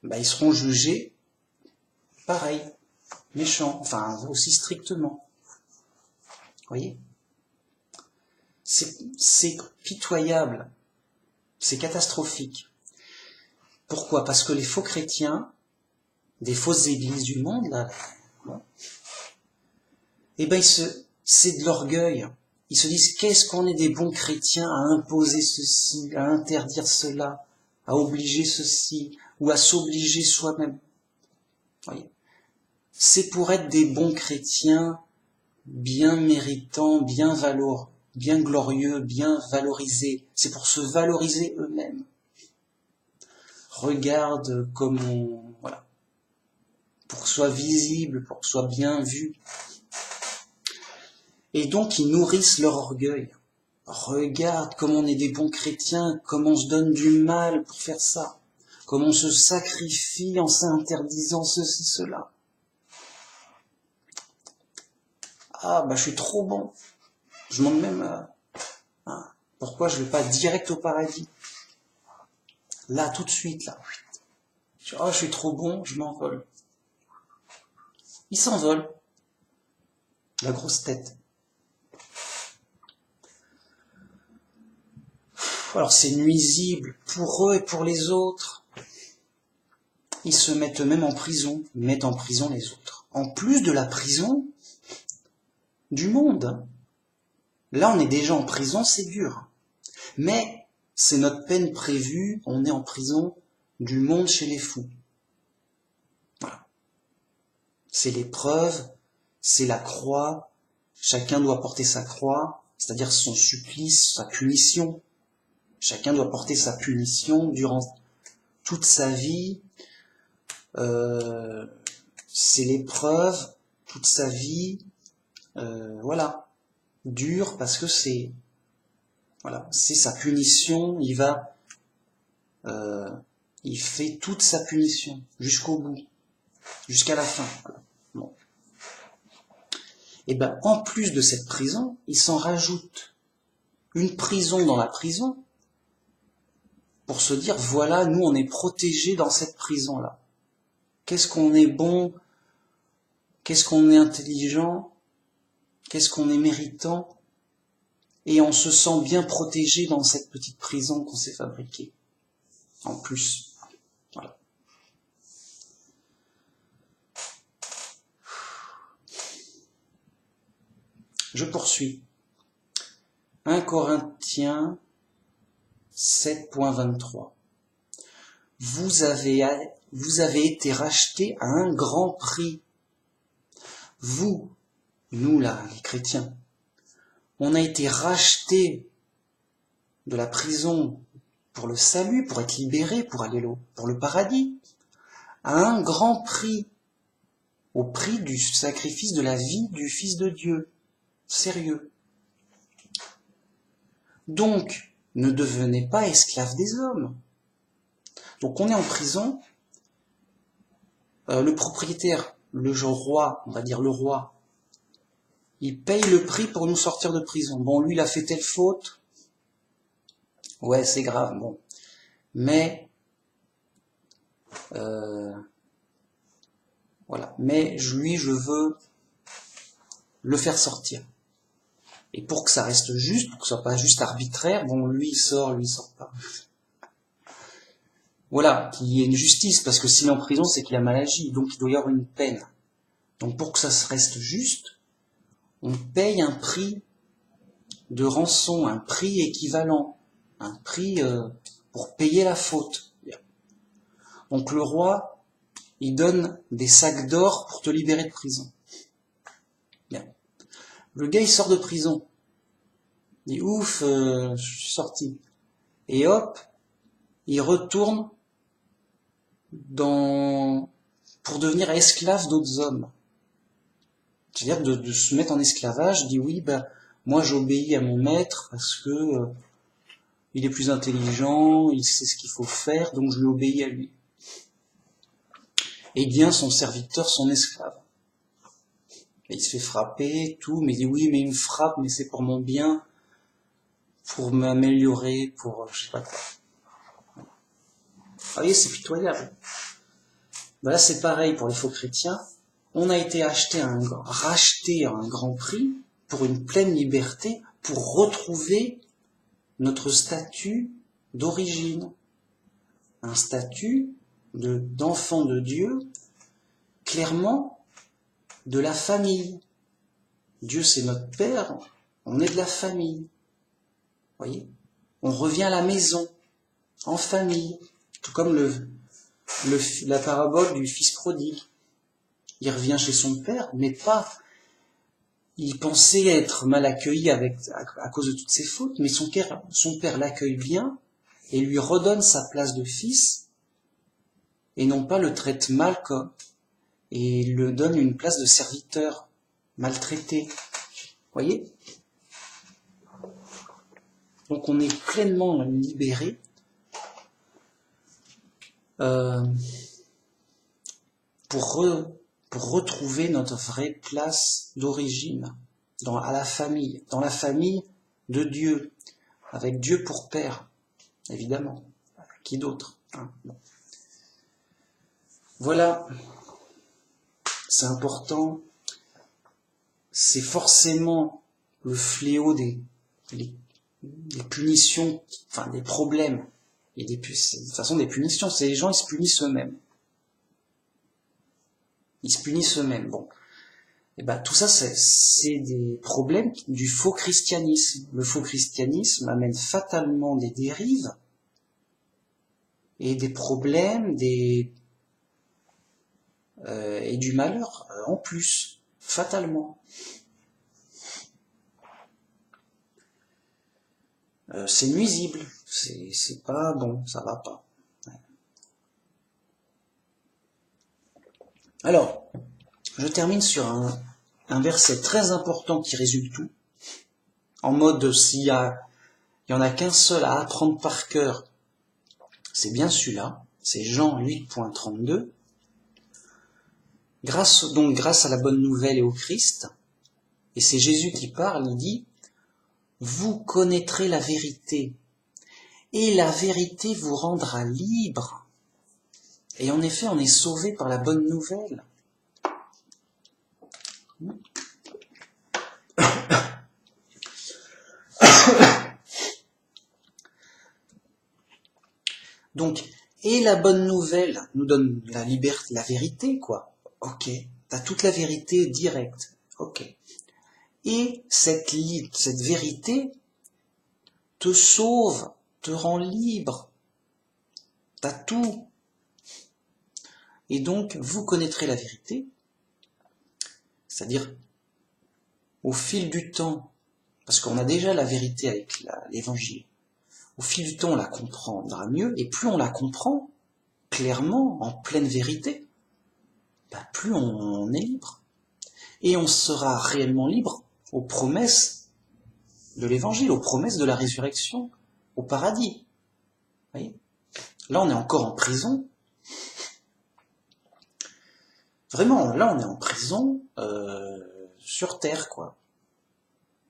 Speaker 1: bah, ils seront jugés pareil, méchants, enfin aussi strictement. voyez? C'est pitoyable, c'est catastrophique. Pourquoi? Parce que les faux chrétiens, des fausses églises du monde, là, bon, eh ben, c'est de l'orgueil. Ils se disent, qu'est-ce qu'on est des bons chrétiens à imposer ceci, à interdire cela, à obliger ceci, ou à s'obliger soi-même. Voyez, c'est pour être des bons chrétiens, bien méritants, bien glorieux, bien valorisés. C'est pour se valoriser eux-mêmes. Regarde comme voilà, pour que ce soit visible, pour que ce soit bien vu. Et donc ils nourrissent leur orgueil. Regarde comme on est des bons chrétiens, comme on se donne du mal pour faire ça, comme on se sacrifie en s'interdisant ceci, cela. Ah, bah je suis trop bon. Je demande même pourquoi je ne vais pas direct au paradis. Là, tout de suite, là. Oh, je suis trop bon, je m'envole. Il s'envole. La grosse tête. Alors c'est nuisible pour eux et pour les autres. Ils se mettent eux-mêmes en prison, ils mettent en prison les autres. En plus de la prison du monde. Là, on est déjà en prison, c'est dur. Mais c'est notre peine prévue, on est en prison du monde chez les fous. Voilà. C'est l'épreuve, c'est la croix, chacun doit porter sa croix, c'est-à-dire son supplice, sa punition. Chacun doit porter sa punition durant toute sa vie. C'est l'épreuve, toute sa vie. Voilà. Dur parce que c'est sa punition. Il fait toute sa punition jusqu'au bout, jusqu'à la fin. Voilà. Bon. Et ben en plus de cette prison, il s'en rajoute une prison dans la prison. Pour se dire, voilà, nous on est protégés dans cette prison-là. Qu'est-ce qu'on est bon, qu'est-ce qu'on est intelligent, qu'est-ce qu'on est méritant, et on se sent bien protégé dans cette petite prison qu'on s'est fabriquée. En plus, voilà. Je poursuis. 1 Corinthiens 7.23. Vous avez été rachetés à un grand prix. Vous, nous là, les chrétiens, on a été rachetés de la prison pour le salut, pour être libérés, pour aller pour le paradis, à un grand prix, au prix du sacrifice de la vie du Fils de Dieu. Sérieux. Donc, ne devenez pas esclaves des hommes. Donc on est en prison, le propriétaire, le roi, on va dire le roi, il paye le prix pour nous sortir de prison. Bon, lui, il a fait telle faute, ouais, c'est grave, bon. Mais, voilà. Mais lui, je veux le faire sortir. Et pour que ça reste juste, pour que ce soit pas juste arbitraire, bon, lui il sort pas. Voilà, qu'il y ait une justice, parce que s'il est en prison, c'est qu'il a mal agi, donc il doit y avoir une peine. Donc pour que ça se reste juste, on paye un prix de rançon, un prix équivalent, un prix pour payer la faute. Donc le roi, il donne des sacs d'or pour te libérer de prison. Bien. Le gars, il sort de prison. Il dit, ouf, je suis sorti. Et hop, il retourne pour devenir esclave d'autres hommes. C'est-à-dire de se mettre en esclavage, dit oui, moi j'obéis à mon maître parce que il est plus intelligent, il sait ce qu'il faut faire, donc je lui obéis à lui. Et bien son serviteur, son esclave. Et il se fait frapper, tout, mais il dit oui, mais il me frappe, mais c'est pour mon bien, pour m'améliorer, pour je sais pas quoi. Vous voyez, c'est pitoyable. Là, c'est pareil pour les faux chrétiens. On a été racheté à un grand prix pour une pleine liberté, pour retrouver notre statut d'origine, un statut d'enfant de Dieu, clairement de la famille. Dieu c'est notre Père, on est de la famille. Voyez, on revient à la maison, en famille, tout comme la parabole du fils prodigue. Il revient chez son père, mais pas. Il pensait être mal accueilli à cause de toutes ses fautes, mais son père l'accueille bien et lui redonne sa place de fils, et non pas le traite mal et lui donne une place de serviteur, maltraité. Voyez ? Donc on est pleinement libéré pour retrouver notre vraie place d'origine dans la famille de Dieu, avec Dieu pour Père, évidemment. Qui d'autre, hein ? Bon. Voilà, c'est important. C'est forcément le fléau des punitions, enfin des problèmes. Et de toute façon, des punitions, c'est les gens, ils se punissent eux-mêmes. Ils se punissent eux-mêmes. Bon. Et ben, tout ça, c'est des problèmes du faux christianisme. Le faux christianisme amène fatalement des dérives et des problèmes, et du malheur en plus, fatalement. C'est nuisible, c'est pas bon, ça va pas. Alors, je termine sur un verset très important qui résume tout, en mode s'il y en a qu'un seul à apprendre par cœur, c'est bien celui-là, c'est Jean 8.32. Grâce à la bonne nouvelle et au Christ, et c'est Jésus qui parle, il dit « Vous connaîtrez la vérité, et la vérité vous rendra libre. » Et en effet, on est sauvé par la bonne nouvelle. Donc, et la bonne nouvelle nous donne la liberté, la vérité, quoi. Ok, t'as toute la vérité directe. Ok. Et cette vérité te sauve, te rend libre. T'as tout. Et donc, vous connaîtrez la vérité, c'est-à-dire au fil du temps, parce qu'on a déjà la vérité avec l'évangile, au fil du temps on la comprendra mieux, et plus on la comprend clairement, en pleine vérité, plus on est libre. Et on sera réellement libre aux promesses de l'évangile, aux promesses de la résurrection, au paradis. Vous voyez ? Là on est encore en prison. Vraiment, là on est en prison sur terre, quoi.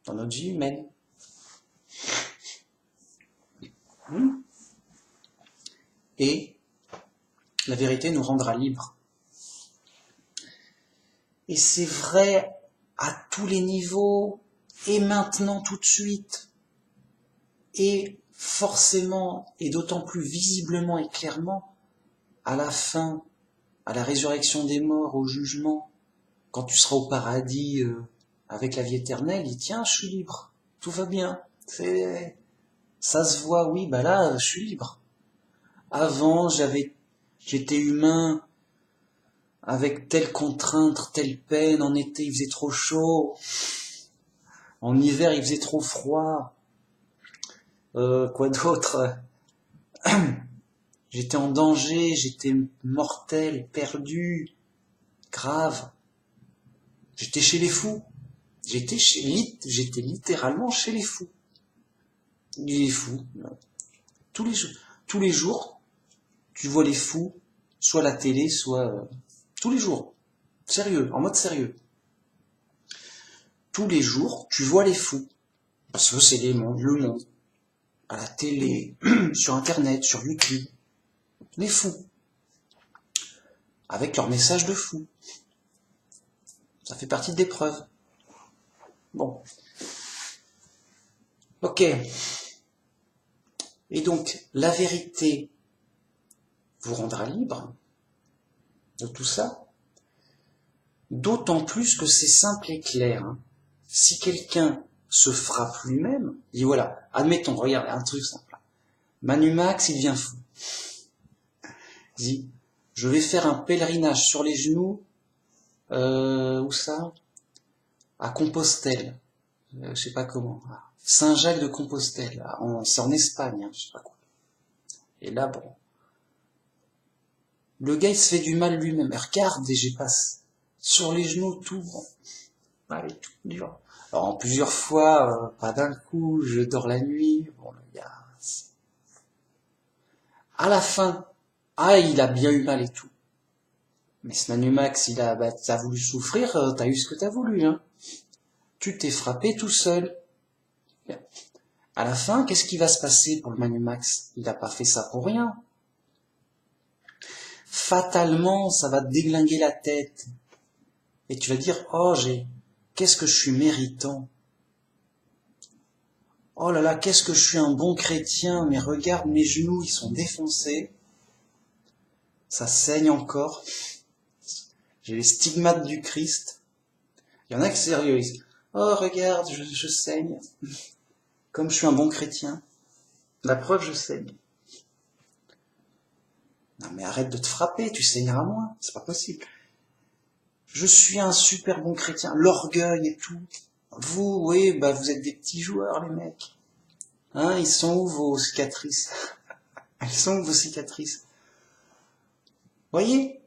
Speaker 1: Dans notre vie humaine. Et la vérité nous rendra libres. Et c'est vrai à tous les niveaux, et maintenant tout de suite, et forcément, et d'autant plus visiblement et clairement, à la fin, à la résurrection des morts, au jugement, quand tu seras au paradis avec la vie éternelle, il dit, tiens, je suis libre, tout va bien, ça se voit, oui, là, je suis libre. Avant, j'étais humain, avec telle contrainte, telle peine, en été il faisait trop chaud, en hiver il faisait trop froid, quoi d'autre, j'étais en danger, j'étais mortel, perdu, grave, j'étais chez les fous, j'étais littéralement chez les fous, tous les jours, tu vois les fous, soit à la télé, soit tous les jours, sérieux, en mode sérieux. Tous les jours, tu vois les fous, parce que c'est le monde, à la télé, sur Internet, sur YouTube, les fous, avec leur message de fou. Ça fait partie des preuves. Bon. Ok. Et donc, la vérité vous rendra libre de tout ça. D'autant plus que c'est simple et clair. Hein. Si quelqu'un se frappe lui-même, dit voilà, admettons, regarde, un truc simple. Manu Max, il devient fou. Il dit, je vais faire un pèlerinage sur les genoux, où ça? À Compostelle. Je sais pas comment. Saint-Jacques de Compostelle. C'est en Espagne, hein, je sais pas quoi. Et là, bon. Le gars, il se fait du mal lui-même. Regarde, et j'ai passé sur les genoux, tout. Bon. Allez, tout dur. Alors, en plusieurs fois, pas d'un coup, je dors la nuit. Bon, le gars. À la fin, il a bien eu mal et tout. Mais ce Manu Max, t'as voulu souffrir, t'as eu ce que t'as voulu, hein. Tu t'es frappé tout seul. À la fin, qu'est-ce qui va se passer pour le Manu Max? Il n'a pas fait ça pour rien. Fatalement, ça va te déglinguer la tête. Et tu vas dire, qu'est-ce que je suis méritant. Oh là là, qu'est-ce que je suis un bon chrétien, mais regarde, mes genoux, ils sont défoncés. Ça saigne encore. J'ai les stigmates du Christ. Il y en a qui sont sérieux. Ils disent, oh regarde, je saigne. Comme je suis un bon chrétien. La preuve, je saigne. Non mais arrête de te frapper, tu saigneras moins. C'est pas possible. Je suis un super bon chrétien. L'orgueil et tout. Vous, oui, vous êtes des petits joueurs, les mecs. Hein, ils sont où vos cicatrices? Elles sont où vos cicatrices? Voyez?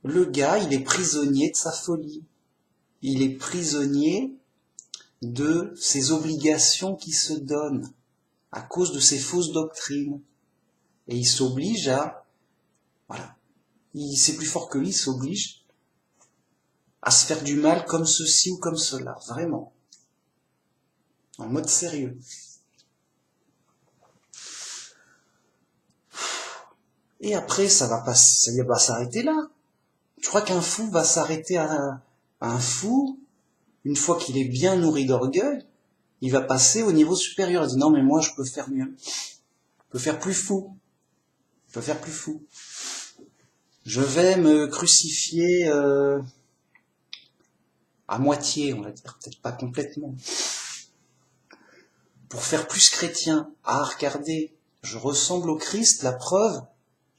Speaker 1: Le gars, il est prisonnier de sa folie. Il est prisonnier de ses obligations qu'il se donne à cause de ses fausses doctrines. Et il s'oblige voilà. C'est plus fort que lui, il s'oblige à se faire du mal comme ceci ou comme cela. Vraiment. En mode sérieux. Et après, ça va pas s'arrêter là. Tu crois qu'un fou va s'arrêter à un fou, une fois qu'il est bien nourri d'orgueil, il va passer au niveau supérieur. Il dit non mais moi je peux faire mieux. Je peux faire plus fou. Je peux faire plus fou. Je vais me crucifier à moitié, on va dire, peut-être pas complètement. Pour faire plus chrétien. Regardez, je ressemble au Christ, la preuve,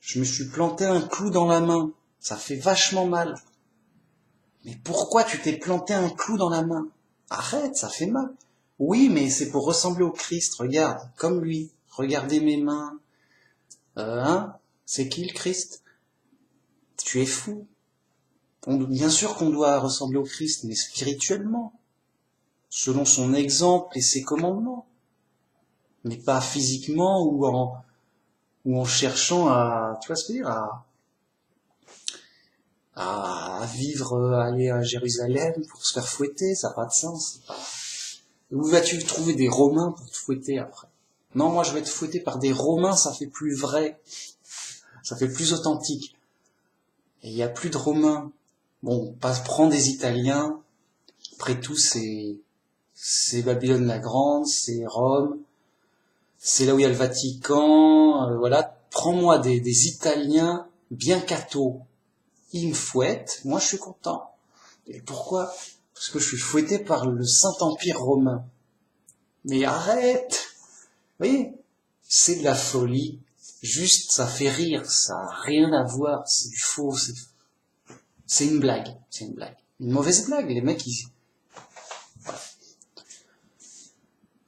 Speaker 1: je me suis planté un clou dans la main. Ça fait vachement mal. Mais pourquoi tu t'es planté un clou dans la main? Arrête, ça fait mal. Oui, mais c'est pour ressembler au Christ, regarde, comme lui. Regardez mes mains. C'est qui le Christ? Tu es fou. Bien sûr qu'on doit ressembler au Christ, mais spirituellement. Selon son exemple et ses commandements. Mais pas physiquement ou en cherchant à, tu vois ce que je veux dire, à vivre, aller à Jérusalem pour se faire fouetter, ça n'a pas de sens. Où vas-tu trouver des Romains pour te fouetter après? Non, moi je vais te fouetter par des Romains, ça fait plus vrai, ça fait plus authentique. Et il n'y a plus de Romains. Bon, prends des Italiens, après tout c'est Babylone la Grande, c'est Rome, c'est là où il y a le Vatican, voilà. Prends-moi des Italiens bien cathos. Ils me fouettent, moi je suis content. Et pourquoi? Parce que je suis fouetté par le Saint-Empire romain. Mais arrête! Vous voyez? C'est de la folie. Juste, ça fait rire, ça n'a rien à voir, c'est du faux, c'est une blague. C'est une blague. Une mauvaise blague, les mecs, ils... Voilà.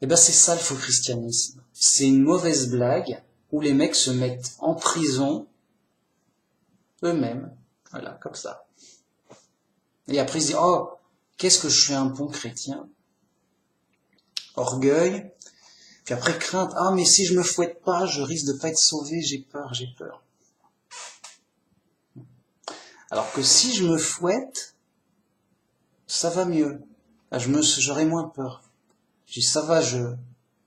Speaker 1: Et c'est ça le faux christianisme. C'est une mauvaise blague où les mecs se mettent en prison eux-mêmes. Voilà, comme ça. Et après ils se disent, qu'est-ce que je suis un bon chrétien. Orgueil. Puis après crainte, mais si je me fouette pas, je risque de pas être sauvé, j'ai peur. Alors que si je me fouette, ça va mieux. Là, j'aurai moins peur. Je dis, ça va, je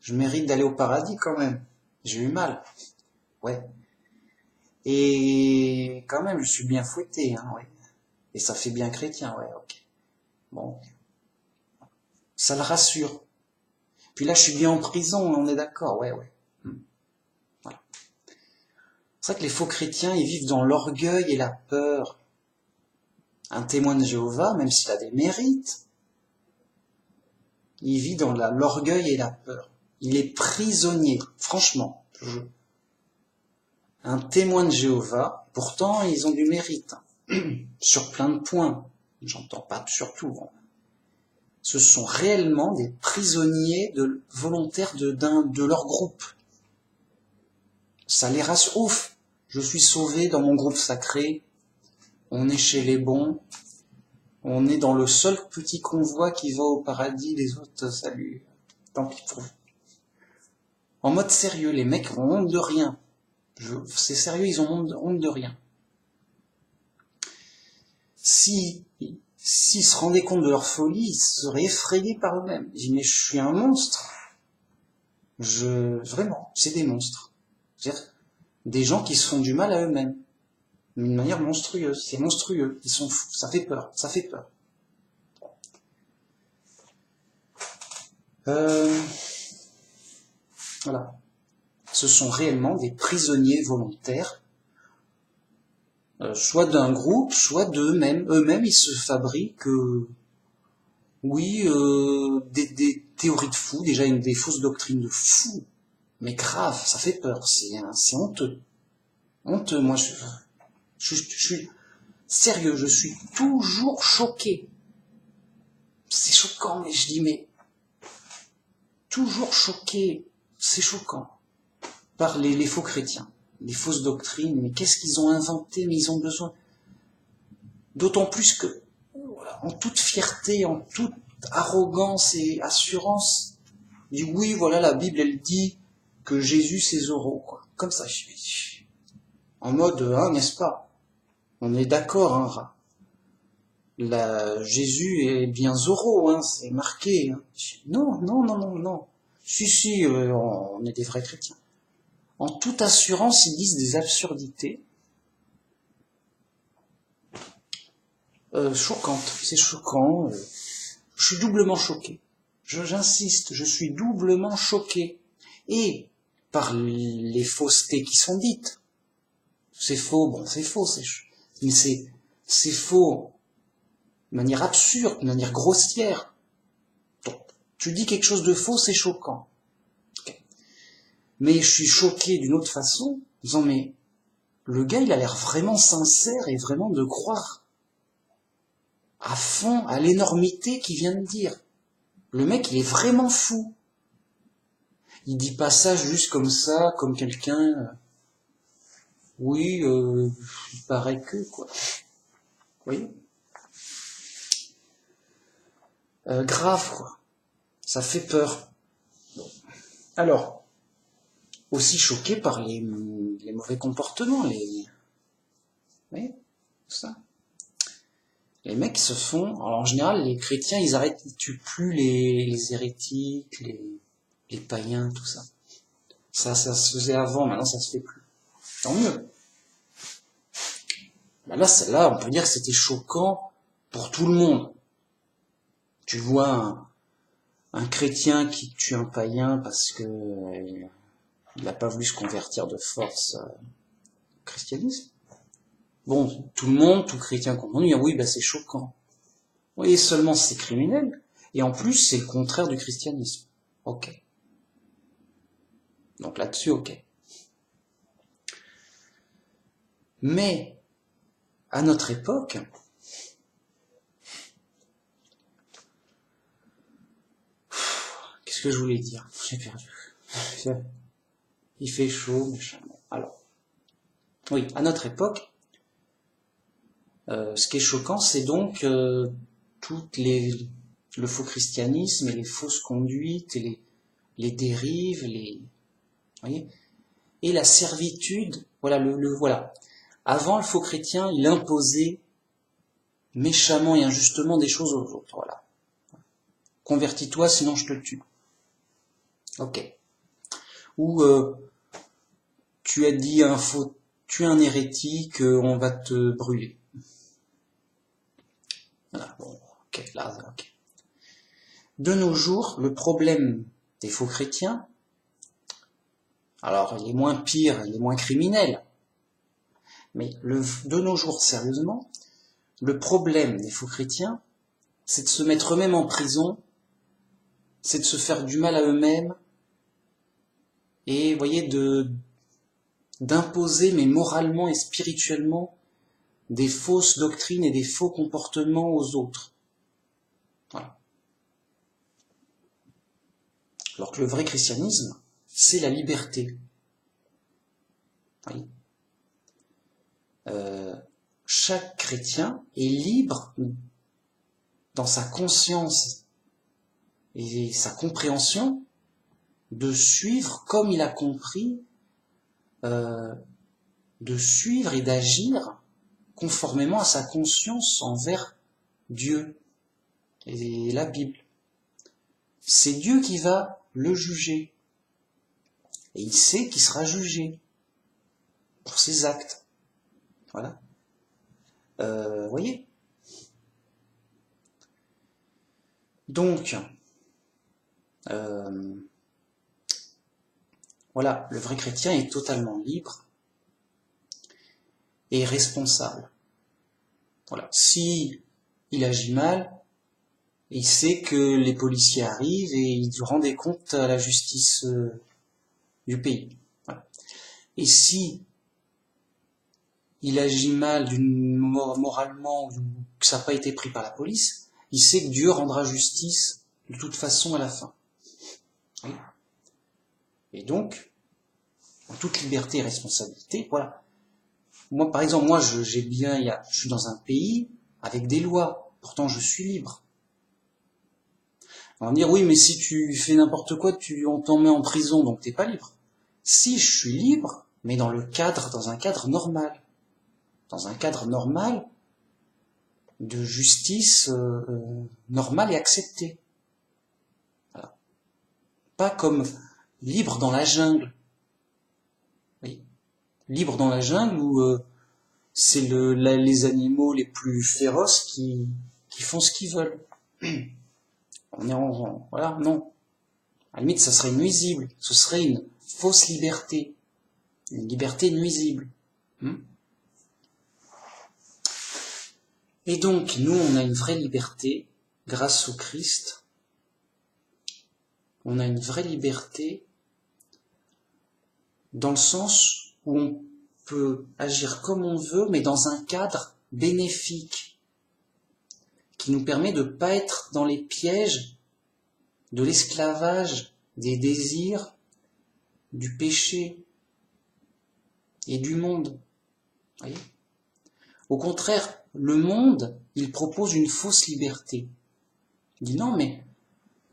Speaker 1: mérite d'aller au paradis quand même. J'ai eu mal. Ouais. Et quand même, je suis bien fouetté, hein, ouais. Et ça fait bien chrétien, ouais, ok. Bon. Ça le rassure. Puis là, je suis bien en prison, on est d'accord, ouais. Voilà. C'est vrai que les faux chrétiens, ils vivent dans l'orgueil et la peur. Un témoin de Jéhovah, même s'il a des mérites, il vit dans l'orgueil et la peur. Il est prisonnier, franchement. Un témoin de Jéhovah, pourtant, ils ont du mérite. Sur plein de points. J'entends pas sur tout. Ce sont réellement des prisonniers volontaires de leur groupe. Ça les rassure. Ouf, je suis sauvé dans mon groupe sacré. On est chez les bons. On est dans le seul petit convoi qui va au paradis. Les autres, salut. Tant pis pour vous. En mode sérieux, les mecs ont honte de rien. C'est sérieux, ils ont honte de rien. S'ils se rendaient compte de leur folie, ils seraient effrayés par eux-mêmes. Ils disent, mais je suis un monstre. Vraiment, c'est des monstres. C'est-à-dire, des gens qui se font du mal à eux-mêmes. D'une manière monstrueuse. C'est monstrueux. Ils sont fous. Ça fait peur. Voilà. Ce sont réellement des prisonniers volontaires, soit d'un groupe, soit d'eux-mêmes. Eux-mêmes, ils se fabriquent, des théories de fous, déjà des fausses doctrines de fous, mais grave, ça fait peur, c'est honteux. Honteux, moi, je suis sérieux, je suis toujours choqué. C'est choquant, mais je dis, mais toujours choqué, c'est choquant, par les faux chrétiens, les fausses doctrines, mais qu'est-ce qu'ils ont inventé, mais ils ont besoin. D'autant plus que, voilà, en toute fierté, en toute arrogance et assurance, dit oui, voilà, la Bible, elle dit que Jésus c'est Zorro, quoi. Comme ça, je suis en mode, n'est-ce pas? On est d'accord, Jésus est bien Zorro, c'est marqué. Non. Si, on est des vrais chrétiens. En toute assurance, ils disent des absurdités choquantes. C'est choquant. Je suis doublement choqué. J'insiste, je suis doublement choqué. Et par les faussetés qui sont dites. C'est faux, mais c'est faux de manière absurde, de manière grossière. Donc, tu dis quelque chose de faux, c'est choquant. Okay. Mais je suis choqué d'une autre façon, en disant, mais le gars, il a l'air vraiment sincère et vraiment de croire à fond à l'énormité qu'il vient de dire. Le mec, il est vraiment fou. Il dit pas ça juste comme ça, comme quelqu'un... Oui, il paraît que, quoi. Vous voyez ? Grave, quoi. Ça fait peur. Alors, aussi choqué par les mauvais comportements, oui, ça. Les mecs se font... Alors, en général, les chrétiens, ils tuent plus les hérétiques, les païens, tout ça. Ça se faisait avant, maintenant ça se fait plus. Tant mieux. Là, on peut dire que c'était choquant pour tout le monde. Tu vois un chrétien qui tue un païen parce que il n'a pas voulu se convertir de force au christianisme. Bon, tout chrétien confondu, oui, c'est choquant. Oui, seulement c'est criminel. Et en plus, c'est le contraire du christianisme. Ok. Donc là-dessus, ok. Mais, à notre époque, qu'est-ce que je voulais dire? J'ai perdu. Il fait chaud, machin. Alors, oui, à notre époque, ce qui est choquant, c'est donc le faux christianisme et les fausses conduites et les dérives, voyez, et la servitude. Voilà, voilà. Avant, le faux chrétien, il imposait méchamment et injustement des choses aux autres. Voilà. Convertis-toi, sinon je te tue. Ok. Ou tu as dit tu es un hérétique, on va te brûler. Voilà, bon, ok, là, ok. De nos jours, le problème des faux chrétiens, alors il est moins pire, il est moins criminel, mais de nos jours, sérieusement, le problème des faux chrétiens, c'est de se mettre eux-mêmes en prison, c'est de se faire du mal à eux-mêmes, et, vous voyez, d'imposer, mais moralement et spirituellement, des fausses doctrines et des faux comportements aux autres. Voilà. Alors que le vrai christianisme, c'est la liberté. Oui. Chaque chrétien est libre dans sa conscience et sa compréhension de suivre comme il a compris, de suivre et d'agir conformément à sa conscience envers Dieu et la Bible. C'est Dieu qui va le juger. Et il sait qu'il sera jugé pour ses actes. Voilà. Voyez. Donc, voilà, le vrai chrétien est totalement libre et responsable. Voilà. Si il agit mal, il sait que les policiers arrivent et ils rendent des comptes à la justice du pays. Voilà. Et si il agit mal moralement ou que ça n'a pas été pris par la police, il sait que Dieu rendra justice de toute façon à la fin. Oui. Et donc, en toute liberté et responsabilité, voilà. Moi, par exemple, je suis dans un pays avec des lois, pourtant je suis libre. On va me dire, oui, mais si tu fais n'importe quoi, on t'en met en prison, donc t'es pas libre. Si, je suis libre, mais dans un cadre normal. Dans un cadre normal de justice normale et acceptée. Voilà. Pas comme libre dans la jungle. Oui. Libre dans la jungle où c'est les animaux les plus féroces qui font ce qu'ils veulent. On est voilà, non. À la limite, ça serait nuisible. Ce serait une fausse liberté. Une liberté nuisible. Et donc, nous, on a une vraie liberté grâce au Christ. On a une vraie liberté dans le sens où on peut agir comme on veut, mais dans un cadre bénéfique qui nous permet de ne pas être dans les pièges de l'esclavage, des désirs, du péché et du monde. Voyez ? Au contraire, le monde, il propose une fausse liberté. Il dit non, mais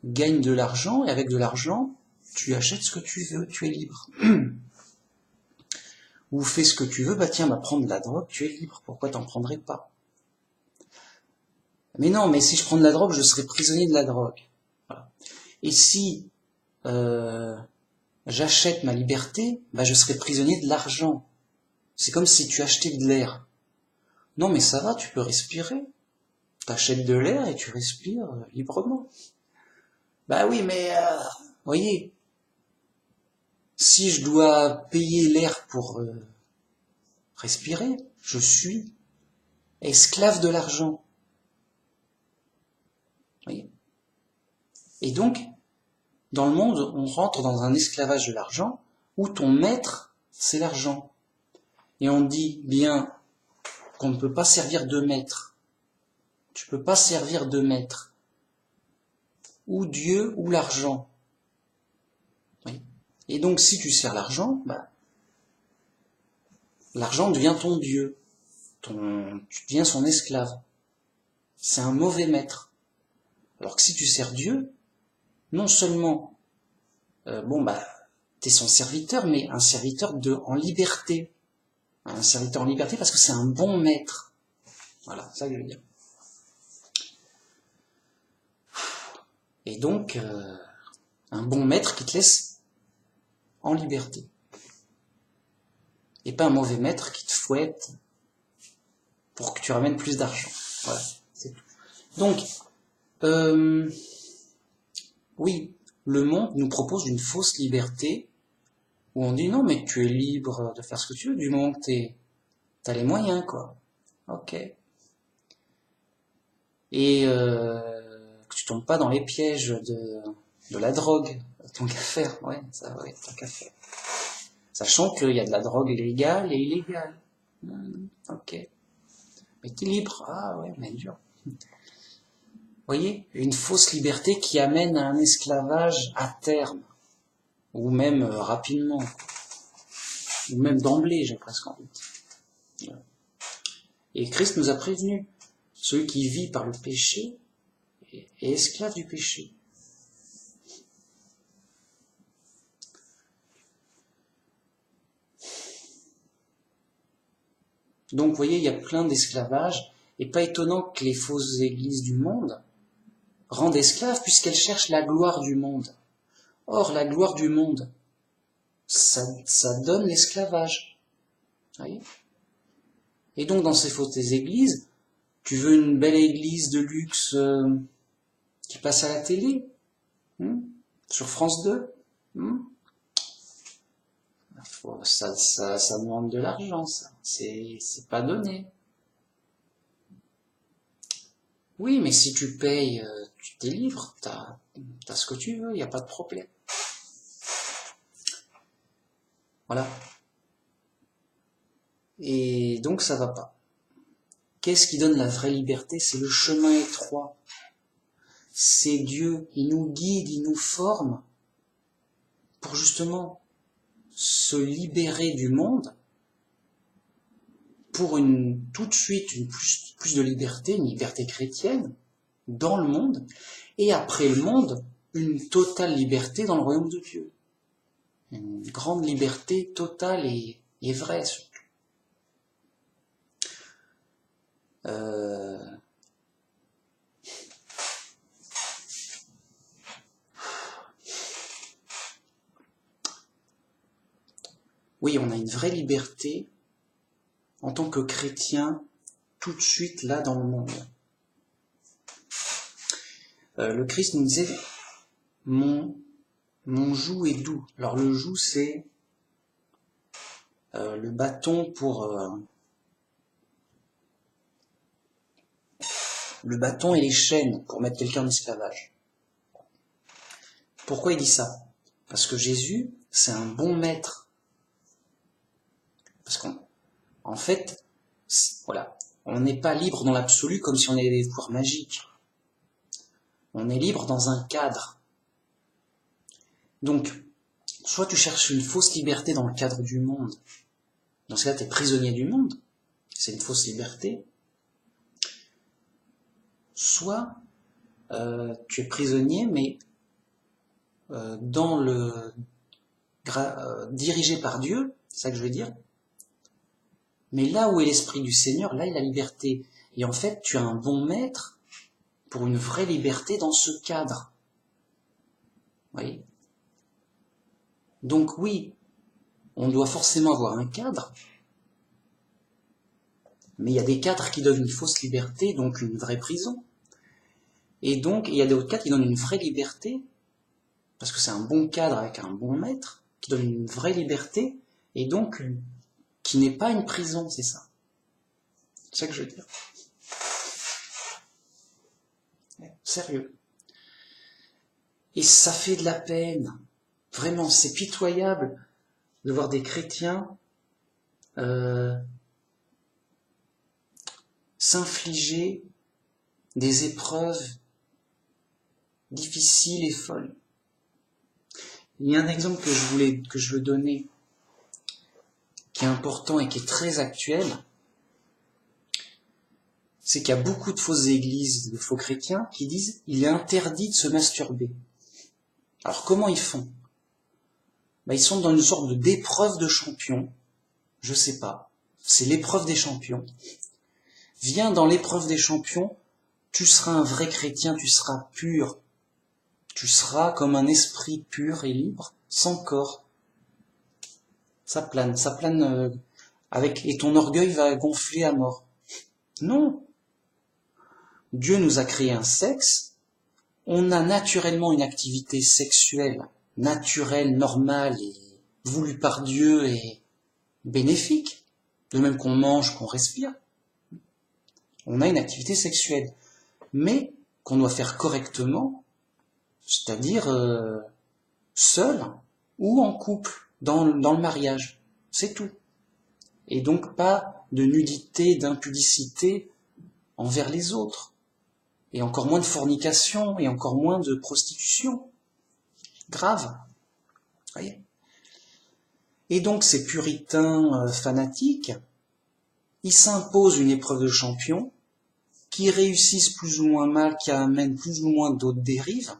Speaker 1: gagne de l'argent et avec de l'argent, tu achètes ce que tu veux, tu es libre. Ou fais ce que tu veux, prends de la drogue, tu es libre, pourquoi t'en prendrais pas? Mais non, mais si je prends de la drogue, je serai prisonnier de la drogue. Voilà. Et si j'achète ma liberté, je serai prisonnier de l'argent. C'est comme si tu achetais de l'air. Non, mais ça va, tu peux respirer. T'achètes de l'air et tu respires librement. Oui, mais voyez, si je dois payer l'air pour respirer, je suis esclave de l'argent. Voyez. Et donc, dans le monde, on rentre dans un esclavage de l'argent où ton maître, c'est l'argent. Et on dit bien qu'on ne peut pas servir de maître. Tu peux pas servir de maître. Ou Dieu ou l'argent. Oui. Et donc, si tu sers l'argent, l'argent devient ton Dieu. Tu deviens son esclave. C'est un mauvais maître. Alors que si tu sers Dieu, non seulement, t'es son serviteur, mais un serviteur en liberté. Un serviteur en liberté parce que c'est un bon maître. Voilà, c'est ça que je veux dire. Et donc, un bon maître qui te laisse en liberté. Et pas un mauvais maître qui te fouette pour que tu ramènes plus d'argent. Voilà, c'est tout. Donc, Oui, le monde nous propose une fausse liberté où on dit non, mais tu es libre de faire ce que tu veux du moment que t'as les moyens, quoi. Ok. Et que tu tombes pas dans les pièges de la drogue, tant qu'à faire, ouais, ça, ouais, tant qu'à faire. Sachant qu'il y a de la drogue légale et illégale. Ok. Équilibre, ah ouais, mais dur. Vous voyez, une fausse liberté qui amène à un esclavage à terme, ou même rapidement, ou même d'emblée, j'ai presque envie de dire. Et Christ nous a prévenus, celui qui vit par le péché est esclave du péché. Donc, vous voyez, il y a plein d'esclavages, et pas étonnant que les fausses églises du monde rendent esclaves puisqu'elles cherchent la gloire du monde. Or, la gloire du monde, ça donne l'esclavage. Voyez ? Et donc, dans ces fausses églises, tu veux une belle église de luxe qui passe à la télé, sur France 2, ça demande de l'argent, ça. C'est pas donné. Oui, mais si tu payes, tu t'es libre, t'as ce que tu veux, il n'y a pas de problème. Voilà. Et donc ça va pas. Qu'est-ce qui donne la vraie liberté? C'est le chemin étroit. C'est Dieu, il nous guide, il nous forme pour justement se libérer du monde, pour tout de suite une plus de liberté, une liberté chrétienne dans le monde, et après le monde, une totale liberté dans le royaume de Dieu. Une grande liberté totale et vraie surtout. Oui, on a une vraie liberté en tant que chrétien tout de suite là dans le monde. Le Christ nous disait mon joug est doux. Alors le joug c'est le bâton le bâton et les chaînes pour mettre quelqu'un en esclavage. Pourquoi il dit ça? Parce que Jésus, c'est un bon maître. Parce qu'en fait, voilà, on n'est pas libre dans l'absolu comme si on avait des pouvoirs magiques. On est libre dans un cadre. Donc, soit tu cherches une fausse liberté dans le cadre du monde. Dans ce cas, tu es prisonnier du monde. C'est une fausse liberté. Soit tu es prisonnier, mais dirigé par Dieu, c'est ça que je veux dire. Mais là où est l'esprit du Seigneur, là est la liberté. Et en fait, tu as un bon maître pour une vraie liberté dans ce cadre. Vous voyez ? Donc oui, on doit forcément avoir un cadre, mais il y a des cadres qui donnent une fausse liberté, donc une vraie prison. Et donc, il y a d'autres cadres qui donnent une vraie liberté, parce que c'est un bon cadre avec un bon maître, qui donne une vraie liberté, et donc qui n'est pas une prison, c'est ça. C'est ça que je veux dire. Sérieux. Et ça fait de la peine. Vraiment, c'est pitoyable de voir des chrétiens s'infliger des épreuves difficiles et folles. Il y a un exemple que je veux donner, qui est important et qui est très actuel, c'est qu'il y a beaucoup de fausses églises, de faux chrétiens, qui disent il est interdit de se masturber. Alors comment ils font? Ils sont dans une sorte d'épreuve de champion, je sais pas, c'est l'épreuve des champions. Viens dans l'épreuve des champions, tu seras un vrai chrétien, tu seras pur. Tu seras comme un esprit pur et libre, sans corps. Ça plane et ton orgueil va gonfler à mort. Non. Dieu nous a créé un sexe on a naturellement une activité sexuelle, naturelle, normale et voulue par Dieu et bénéfique, de même qu'on mange, qu'on respire, on a une activité sexuelle, mais qu'on doit faire correctement, c'est-à-dire seul ou en couple, dans le mariage, c'est tout. Et donc pas de nudité, d'impudicité envers les autres, et encore moins de fornication, et encore moins de prostitution. Grave. Voyez. Et donc ces puritains fanatiques, ils s'imposent une épreuve de champion, qui réussissent plus ou moins mal, qui amènent plus ou moins d'autres dérives,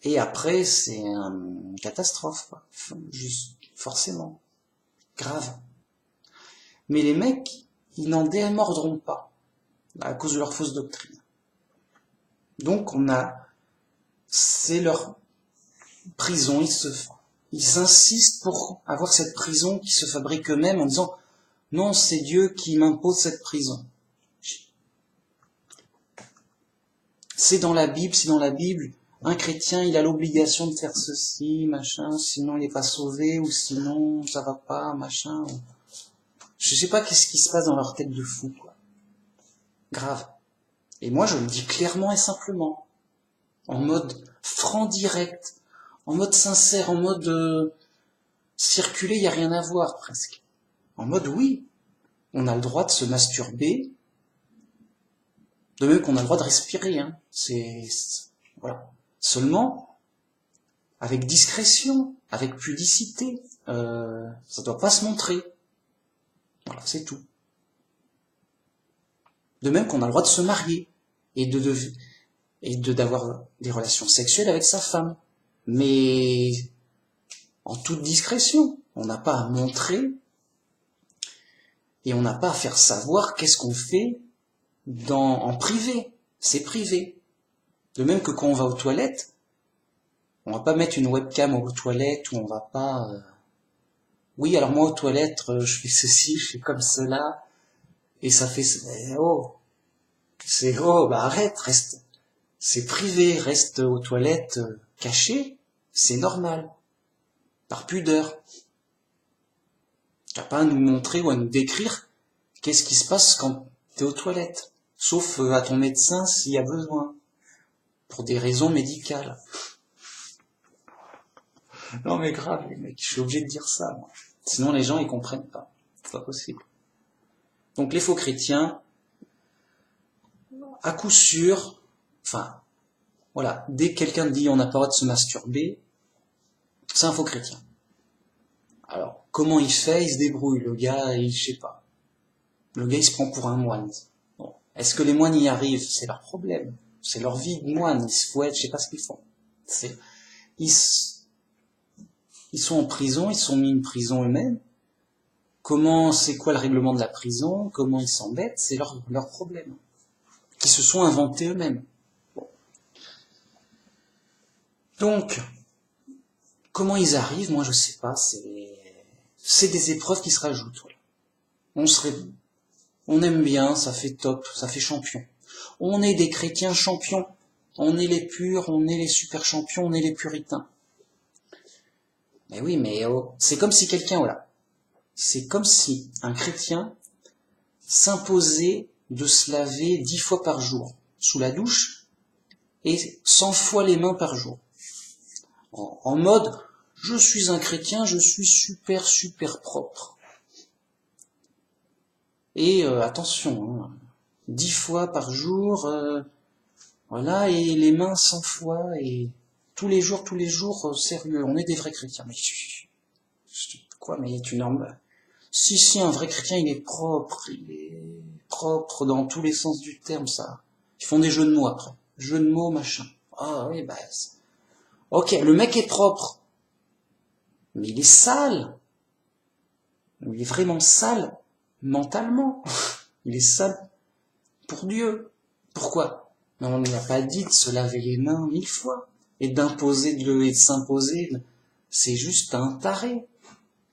Speaker 1: et après c'est une catastrophe, quoi. Juste, forcément. Grave. Mais les mecs, ils n'en démordront pas, à cause de leur fausse doctrine. Donc c'est leur prison, ils insistent pour avoir cette prison qui se fabrique eux-mêmes en disant « Non, c'est Dieu qui m'impose cette prison. » C'est dans la Bible, un chrétien, il a l'obligation de faire ceci, machin, sinon il n'est pas sauvé, ou sinon ça va pas, machin. Je sais pas qu'est-ce qui se passe dans leur tête de fou, quoi. Grave. Et moi, je le dis clairement et simplement, en mode franc direct, en mode sincère, en mode circuler, il n'y a rien à voir presque. En mode oui, on a le droit de se masturber, de même qu'on a le droit de respirer, hein. Voilà. Seulement, avec discrétion, avec pudicité, ça doit pas se montrer. Voilà, c'est tout. De même qu'on a le droit de se marier et d'avoir des relations sexuelles avec sa femme, mais en toute discrétion. On n'a pas à montrer et on n'a pas à faire savoir qu'est-ce qu'on fait en privé. C'est privé. De même que quand on va aux toilettes, on va pas mettre une webcam aux toilettes ou on va pas... Oui, alors moi aux toilettes, je fais ceci, je fais comme cela, et ça fait... bah arrête, reste... C'est privé, reste aux toilettes caché, c'est normal. Par pudeur. Tu n'as pas à nous montrer ou à nous décrire qu'est-ce qui se passe quand tu es aux toilettes. Sauf à ton médecin s'il y a besoin. Pour des raisons médicales. Non mais grave, les mecs, je suis obligé de dire ça, moi. Sinon les gens, ils comprennent pas. C'est pas possible. Donc les faux chrétiens, à coup sûr, enfin, voilà, dès que quelqu'un dit on n'a pas le droit de se masturber, c'est un faux chrétien. Alors, comment il fait? Il se débrouille, le gars, je sais pas. Le gars, il se prend pour un moine. Bon. Est-ce que les moines y arrivent? C'est leur problème. C'est leur vie de moine, ils se fouettent, je sais pas ce qu'ils font. Ils sont en prison, ils sont mis en prison eux-mêmes. C'est quoi le règlement de la prison? Comment ils s'embêtent? C'est leur problème. Qu'ils se sont inventés eux-mêmes. Bon. Donc, comment ils arrivent? Moi, je sais pas. C'est des épreuves qui se rajoutent. Voilà. On aime bien, ça fait top, ça fait champion. On est des chrétiens champions. On est les purs, on est les super champions, on est les puritains. Mais oui, mais c'est comme si c'est comme si un chrétien s'imposait de se laver 10 fois par jour sous la douche et 100 fois les mains par jour. En mode, je suis un chrétien, je suis super, super propre. Et attention, hein, 10 fois par jour, voilà, et les mains 100 fois, et tous les jours, sérieux, on est des vrais chrétiens. Mais quoi, mais tu normes. Si, un vrai chrétien, il est propre dans tous les sens du terme, ça. Ils font des jeux de mots après. Jeux de mots, machin. Ah oui, bah... Ok, le mec est propre. Mais il est sale. Il est vraiment sale mentalement. Il est sale pour Dieu. Pourquoi? Mais on n'a pas dit de se laver les mains 1000 fois. Et et de s'imposer. C'est juste un taré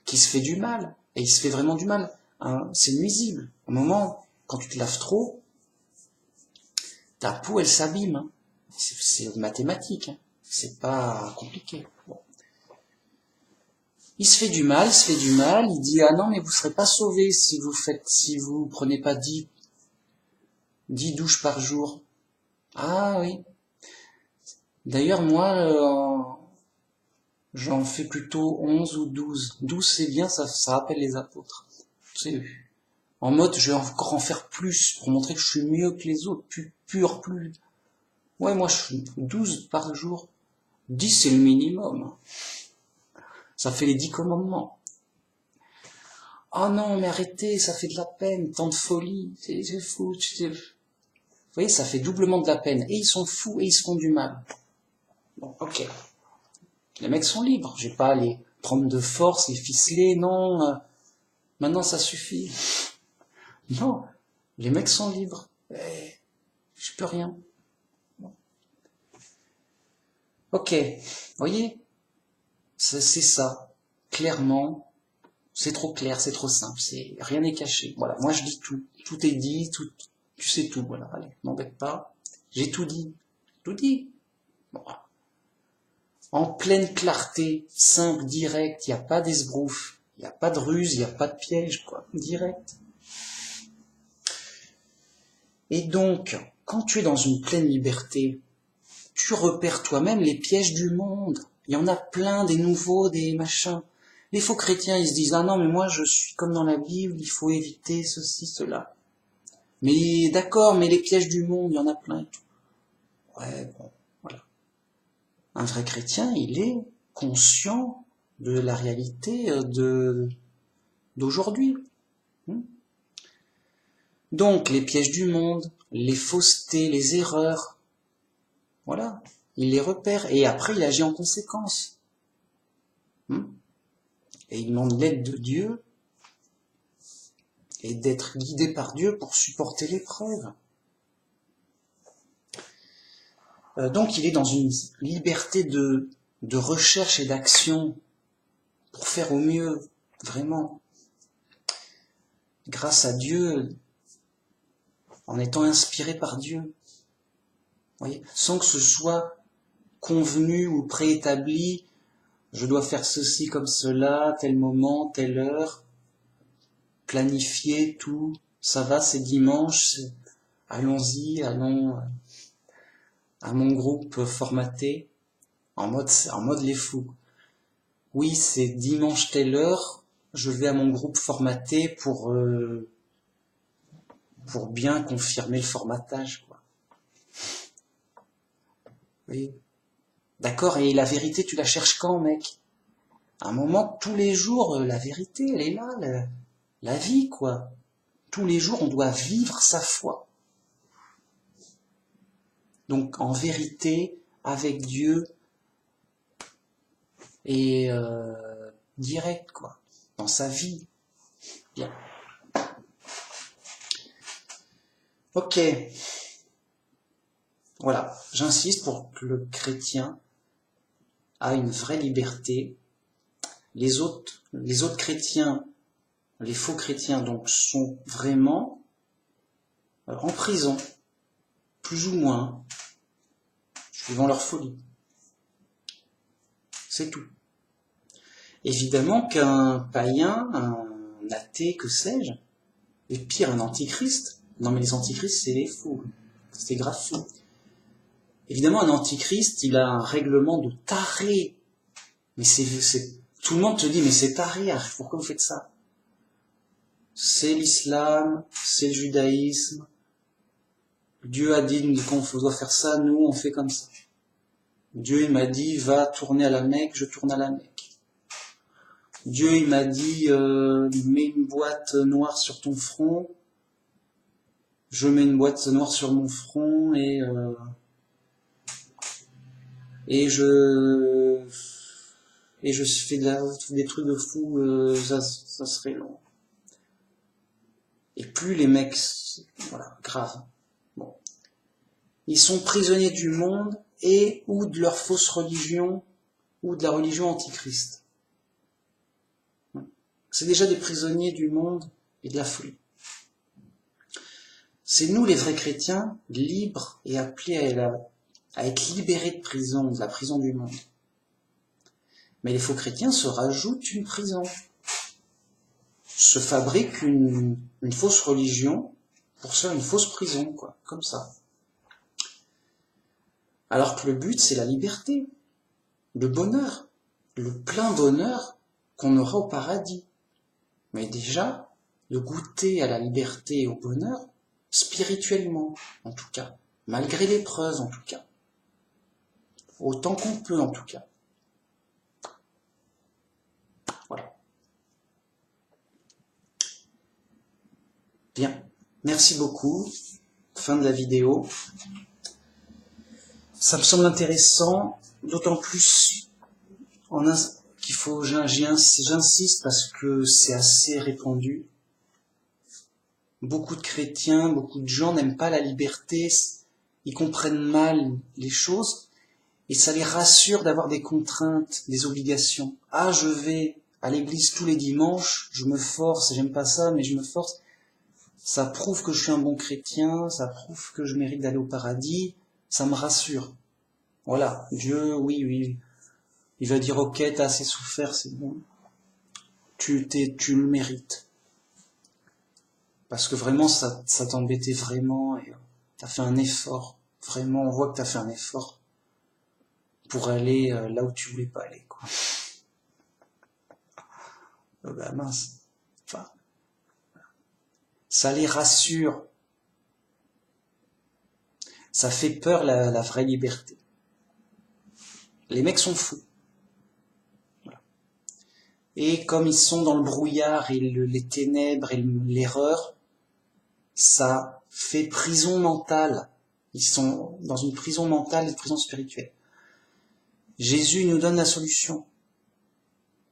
Speaker 1: qui se fait du mal. Et il se fait vraiment du mal. Hein, c'est nuisible. Au moment, quand tu te laves trop, Ta peau, elle s'abîme. Hein. C'est mathématique. Hein. C'est pas compliqué. Bon. Il se fait du mal, il dit, ah non, mais vous serez pas sauvé si vous prenez pas 10 douches par jour. Ah oui. D'ailleurs, moi, j'en fais plutôt 11 ou 12. 12, c'est bien, ça rappelle les apôtres. C'est en mode, je vais encore en faire plus pour montrer que je suis mieux que les autres, plus pur, plus... Ouais, moi, je fais 12 par jour. 10, c'est le minimum. Ça fait les 10 commandements. Oh non, mais arrêtez, ça fait de la peine, tant de folie, c'est fou. Vous voyez, ça fait doublement de la peine. Et ils sont fous et ils se font du mal. Bon, ok. Les mecs sont libres. Je vais pas les prendre de force, les ficeler, non. Maintenant, ça suffit. Non, les mecs sont libres. Je peux rien. Bon. Ok, voyez, c'est ça. Clairement, c'est trop clair, c'est trop simple. Rien n'est caché. Voilà, moi je dis tout. Tout est dit, tu sais tout. Voilà, allez, m'embête pas. J'ai tout dit. Tout dit. Bon. En pleine clarté, simple, direct, il n'y a pas d'esbrouf, il n'y a pas de ruse, il n'y a pas de piège, quoi. Direct. Et donc, quand tu es dans une pleine liberté, tu repères toi-même les pièges du monde. Il y en a plein, des nouveaux, des machins. Les faux chrétiens, ils se disent, ah non, mais moi je suis comme dans la Bible, il faut éviter ceci, cela. Mais d'accord, mais les pièges du monde, il y en a plein et tout. Ouais, bon, voilà. Un vrai chrétien, il est conscient de la réalité d'aujourd'hui. Donc, les pièges du monde, les faussetés, les erreurs, voilà, il les repère et après il agit en conséquence. Et il demande l'aide de Dieu et d'être guidé par Dieu pour supporter l'épreuve. Donc il est dans une liberté de recherche et d'action pour faire au mieux, vraiment, grâce à Dieu, en étant inspiré par Dieu, voyez, sans que ce soit convenu ou préétabli, je dois faire ceci comme cela, tel moment, telle heure, planifier tout, ça va, c'est dimanche, allons-y, allons à mon groupe formaté, en mode les fous. Oui, c'est dimanche telle heure, je vais à mon groupe formaté pour bien confirmer le formatage, quoi. Oui. D'accord, et la vérité, tu la cherches quand, mec? À un moment, tous les jours, la vérité, elle est là, la vie, quoi. Tous les jours, on doit vivre sa foi. Donc, en vérité, avec Dieu, et direct, quoi, dans sa vie. Bien. Ok. Voilà, j'insiste pour que le chrétien a une vraie liberté. Les autres chrétiens, les faux chrétiens, donc, sont vraiment en prison, plus ou moins, suivant leur folie. C'est tout. Évidemment qu'un païen, un athée, que sais-je, et pire, un antichrist. Non mais les antichrists, c'est les fous. C'est grave fou. Évidemment, un antichrist, il a un règlement de taré. Mais tout le monde te dit, mais c'est taré, pourquoi vous faites ça? C'est l'islam, c'est le judaïsme. Dieu a dit qu'on doit faire ça, nous on fait comme ça. Dieu il m'a dit, va tourner à la Mecque, je tourne à la Mecque. Dieu il m'a dit, mets une boîte noire sur ton front, je mets une boîte noire sur mon front et je fais des trucs de fou, ça serait long. Et plus les mecs, voilà, grave. Bon. Ils sont prisonniers du monde et ou de leur fausse religion ou de la religion antichrist. C'est déjà des prisonniers du monde et de la folie. C'est nous les vrais chrétiens, libres et appelés à être libérés de prison, de la prison du monde. Mais les faux chrétiens se rajoutent une prison, se fabriquent une fausse religion pour se faire une fausse prison, quoi, comme ça. Alors que le but, c'est la liberté, le bonheur, le plein bonheur qu'on aura au paradis. Mais déjà, de goûter à la liberté et au bonheur, spirituellement, en tout cas, malgré l'épreuve, en tout cas, autant qu'on peut, en tout cas. Voilà. Bien, merci beaucoup. Fin de la vidéo. Ça me semble intéressant, d'autant plus qu'il faut, j'insiste parce que c'est assez répandu. Beaucoup de chrétiens, beaucoup de gens n'aiment pas la liberté, ils comprennent mal les choses et ça les rassure d'avoir des contraintes, des obligations. Ah, je vais à l'église tous les dimanches, je me force, j'aime pas ça, mais je me force. Ça prouve que je suis un bon chrétien, ça prouve que je mérite d'aller au paradis, ça me rassure. Voilà, Dieu, oui, il va dire ok, t'as assez souffert, c'est bon, tu le mérites. Parce que vraiment, ça t'embêtait vraiment, et t'as fait un effort, vraiment, on voit que t'as fait un effort pour aller là où tu voulais pas aller, quoi. Bah mince, enfin, ça les rassure, ça fait peur la vraie liberté. Les mecs sont fous. Voilà. Et comme ils sont dans le brouillard et les ténèbres et l'erreur, ça fait prison mentale. Ils sont dans une prison mentale, une prison spirituelle. Jésus nous donne la solution.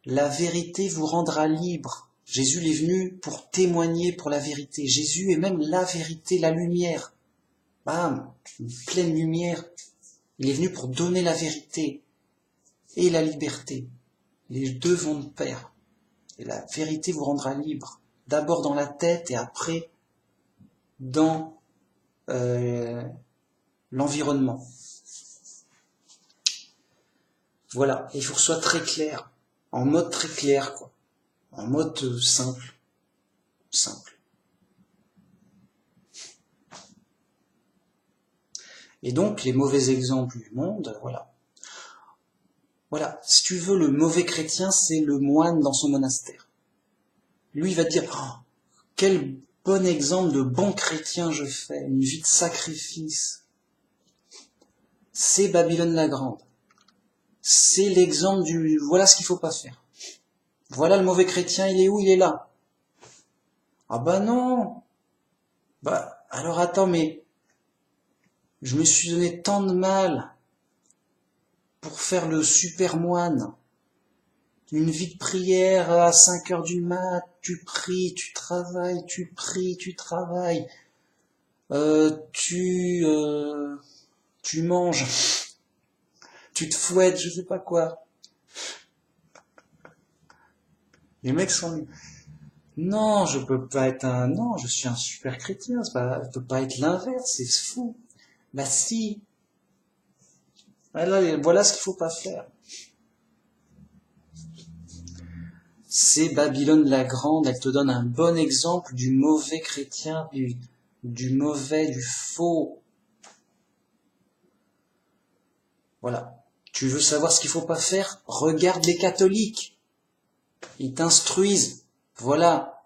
Speaker 1: La vérité vous rendra libre. Jésus est venu pour témoigner pour la vérité. Jésus est même la vérité, la lumière. Bam, une pleine lumière. Il est venu pour donner la vérité et la liberté. Les deux vont de pair. Et la vérité vous rendra libre. D'abord dans la tête et après dans l'environnement. Voilà, il faut que ce soit très clair, en mode très clair, quoi. En mode simple. Et donc, les mauvais exemples du monde, voilà. Voilà, si tu veux, le mauvais chrétien, c'est le moine dans son monastère. Lui, il va te dire, oh, quel bon exemple de bon chrétien je fais, une vie de sacrifice. C'est Babylone la Grande. C'est l'exemple du, voilà ce qu'il faut pas faire. Voilà le mauvais chrétien, il est où? Il est là. Ah bah non. Bah, alors attends, mais je me suis donné tant de mal pour faire le super moine. Une vie de prière à 5 heures du mat, tu pries, tu travailles, tu pries, tu travailles. Tu manges, tu te fouettes, je sais pas quoi. Les mecs sont... Non, je peux pas être un... Non, je suis un super chrétien, ça peut pas être l'inverse, c'est fou. Bah si. Voilà ce qu'il faut pas faire. C'est Babylone la Grande, elle te donne un bon exemple du mauvais chrétien, du mauvais, du faux. Voilà. Tu veux savoir ce qu'il faut pas faire? Regarde les catholiques. Ils t'instruisent. Voilà.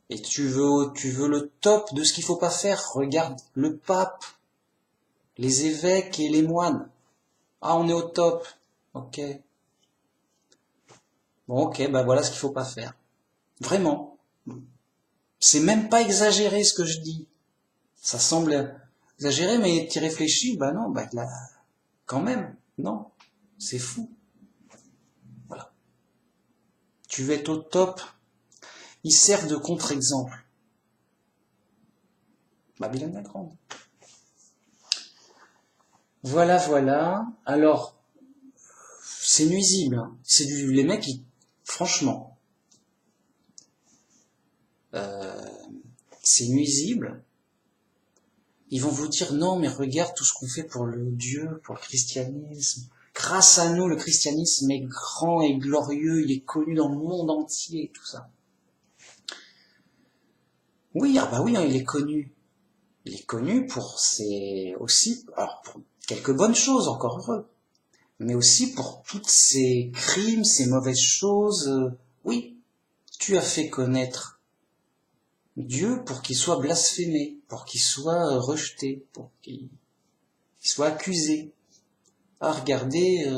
Speaker 1: Et tu veux le top de ce qu'il faut pas faire? Regarde le pape, les évêques et les moines. Ah, on est au top. Ok. Bon, ok, bah voilà ce qu'il faut pas faire. Vraiment. C'est même pas exagéré ce que je dis. Ça semble exagéré, mais tu réfléchis, bah non, bah là, quand même, non. C'est fou. Voilà. Tu veux être au top. Il sert de contre-exemple. Babylone la Grande. Voilà, voilà. Alors, c'est nuisible. Hein. C'est les mecs, franchement. c'est nuisible, ils vont vous dire non, mais regarde tout ce qu'on fait pour le Dieu, pour le christianisme. Grâce à nous, le christianisme est grand et glorieux, il est connu dans le monde entier, tout ça. Oui, ah bah oui, hein, il est connu. Il est connu pour alors pour quelques bonnes choses, encore heureux, mais aussi pour toutes ces crimes, ces mauvaises choses. Oui, tu as fait connaître Dieu pour qu'il soit blasphémé, pour qu'il soit rejeté, pour qu'il soit accusé. Ah, regardez,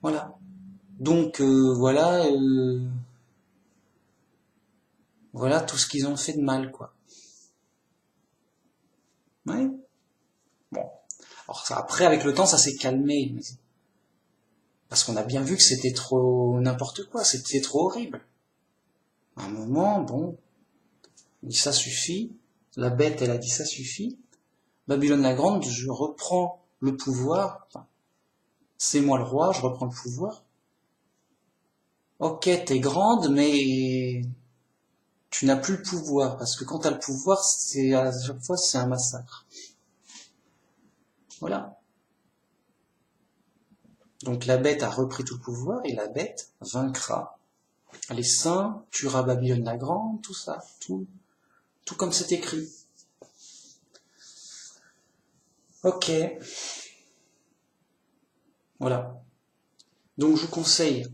Speaker 1: voilà. Donc voilà tout ce qu'ils ont fait de mal, quoi. Ouais. Bon. Alors ça, après, avec le temps, ça s'est calmé, parce qu'on a bien vu que c'était trop n'importe quoi, c'était trop horrible. À un moment, bon, il dit ça suffit. La bête, elle a dit ça suffit. Babylone la Grande, je reprends le pouvoir. Enfin, c'est moi le roi, je reprends le pouvoir. Ok, t'es grande, mais tu n'as plus le pouvoir, parce que quand t'as le pouvoir, à chaque fois, c'est un massacre. Voilà. Donc la bête a repris tout le pouvoir, et la bête vaincra les saints, tuera Babylone la Grande, tout ça, tout comme c'est écrit. Ok. Voilà. Donc je vous conseille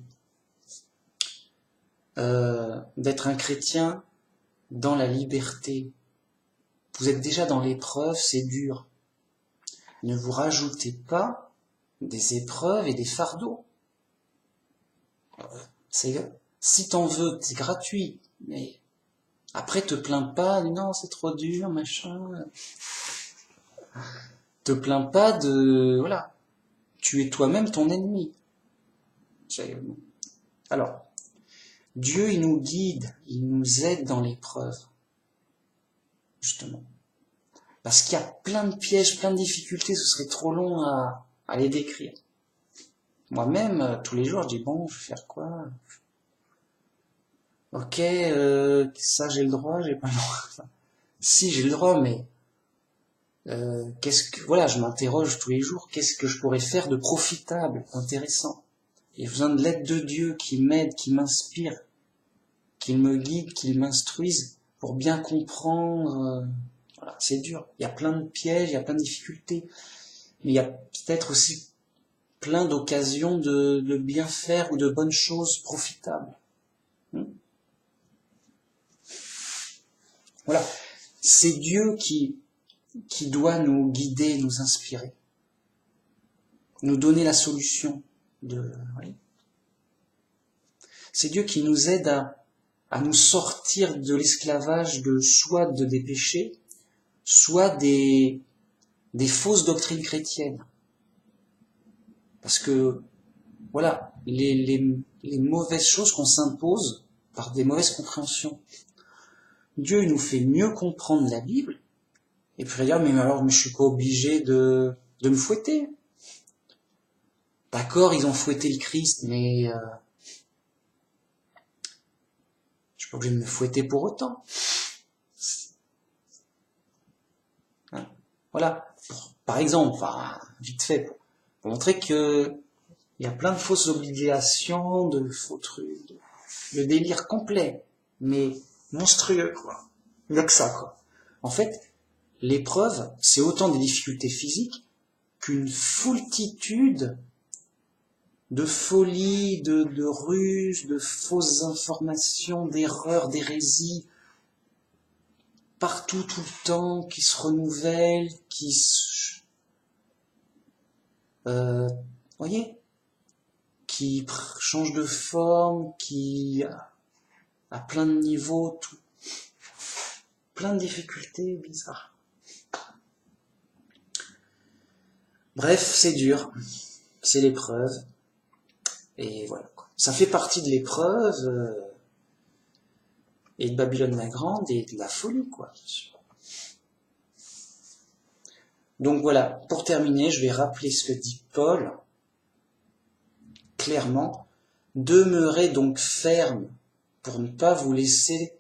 Speaker 1: d'être un chrétien dans la liberté. Vous êtes déjà dans l'épreuve, c'est dur. Ne vous rajoutez pas des épreuves et des fardeaux. Si t'en veux, c'est gratuit, mais après te plains pas, non, c'est trop dur, machin. Te plains pas voilà, tu es toi-même ton ennemi. Alors, Dieu, il nous guide, il nous aide dans l'épreuve, justement. Parce qu'il y a plein de pièges, plein de difficultés, ce serait trop long à les décrire. Moi-même, tous les jours, je dis, bon, je vais faire quoi? Ok, ça j'ai le droit, j'ai pas le droit. Si, j'ai le droit, mais voilà, je m'interroge tous les jours, qu'est-ce que je pourrais faire de profitable, intéressant? J'ai besoin de l'aide de Dieu qui m'aide, qui m'inspire, qu'il me guide, qu'il m'instruise pour bien comprendre. Voilà, c'est dur. Il y a plein de pièges, il y a plein de difficultés, mais il y a peut-être aussi plein d'occasions de bien faire ou de bonnes choses profitables. Voilà, c'est Dieu qui doit nous guider, nous inspirer, nous donner la solution. Oui. C'est Dieu qui nous aide à nous sortir de l'esclavage soit des péchés, soit des fausses doctrines chrétiennes. Parce que, voilà, les mauvaises choses qu'on s'impose par des mauvaises compréhensions. Dieu nous fait mieux comprendre la Bible, et puis dire, mais alors, je suis pas obligé de me fouetter. D'accord, ils ont fouetté le Christ, mais je suis pas obligé de me fouetter pour autant. Hein, voilà. Par exemple, vite fait, pour montrer que il y a plein de fausses obligations, de faux trucs, le délire complet, mais monstrueux, quoi. Il n'y a que ça, quoi. En fait, l'épreuve, c'est autant des difficultés physiques qu'une foultitude de folies, de ruses, de fausses informations, d'erreurs, d'hérésies, partout, tout le temps, qui se renouvellent, voyez, qui changent de forme, qui à plein de niveaux, tout, plein de difficultés bizarres. Bref, c'est dur, c'est l'épreuve, et voilà. Ça fait partie de l'épreuve, et de Babylone la Grande, et de la folie, quoi. Donc voilà, pour terminer, je vais rappeler ce que dit Paul, clairement. Demeurez donc ferme pour ne pas vous laisser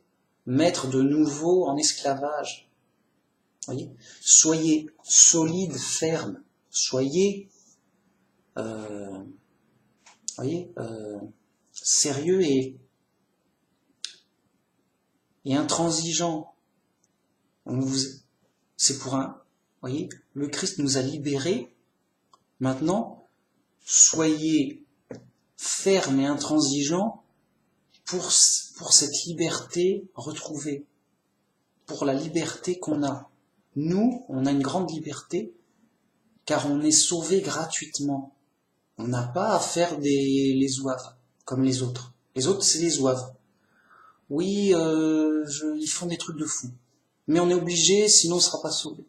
Speaker 1: mettre de nouveau en esclavage. Voyez, soyez solide, ferme, soyez sérieux et intransigeant. C'est pour voyez, le Christ nous a libérés. Maintenant, soyez ferme et intransigeant pour cette liberté retrouvée, pour la liberté qu'on a. Nous, on a une grande liberté, car on est sauvé gratuitement. On n'a pas à faire les zouaves, comme les autres. Les autres, c'est les zouaves. Oui, ils font des trucs de fou. Mais on est obligé, sinon on ne sera pas sauvé.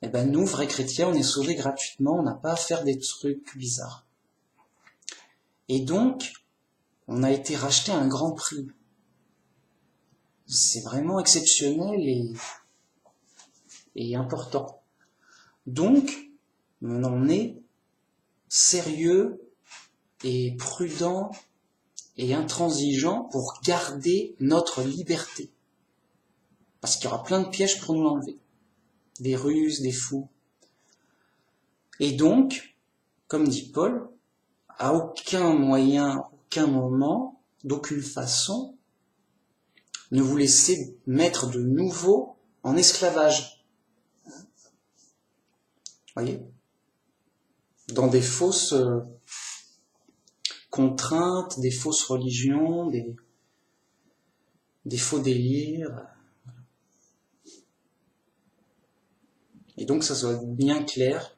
Speaker 1: Eh ben nous, vrais chrétiens, on est sauvés gratuitement, on n'a pas à faire des trucs bizarres. Et donc, on a été racheté à un grand prix. C'est vraiment exceptionnel et important. Donc, on est sérieux et prudent et intransigeant pour garder notre liberté. Parce qu'il y aura plein de pièges pour nous l'enlever. Des ruses, des fous. Et donc, comme dit Paul, à aucun moyen, aucun moment, d'aucune façon, ne vous laissez mettre de nouveau en esclavage. Voyez ? Dans des fausses contraintes, des fausses religions, des faux délires. Et donc ça soit bien clair.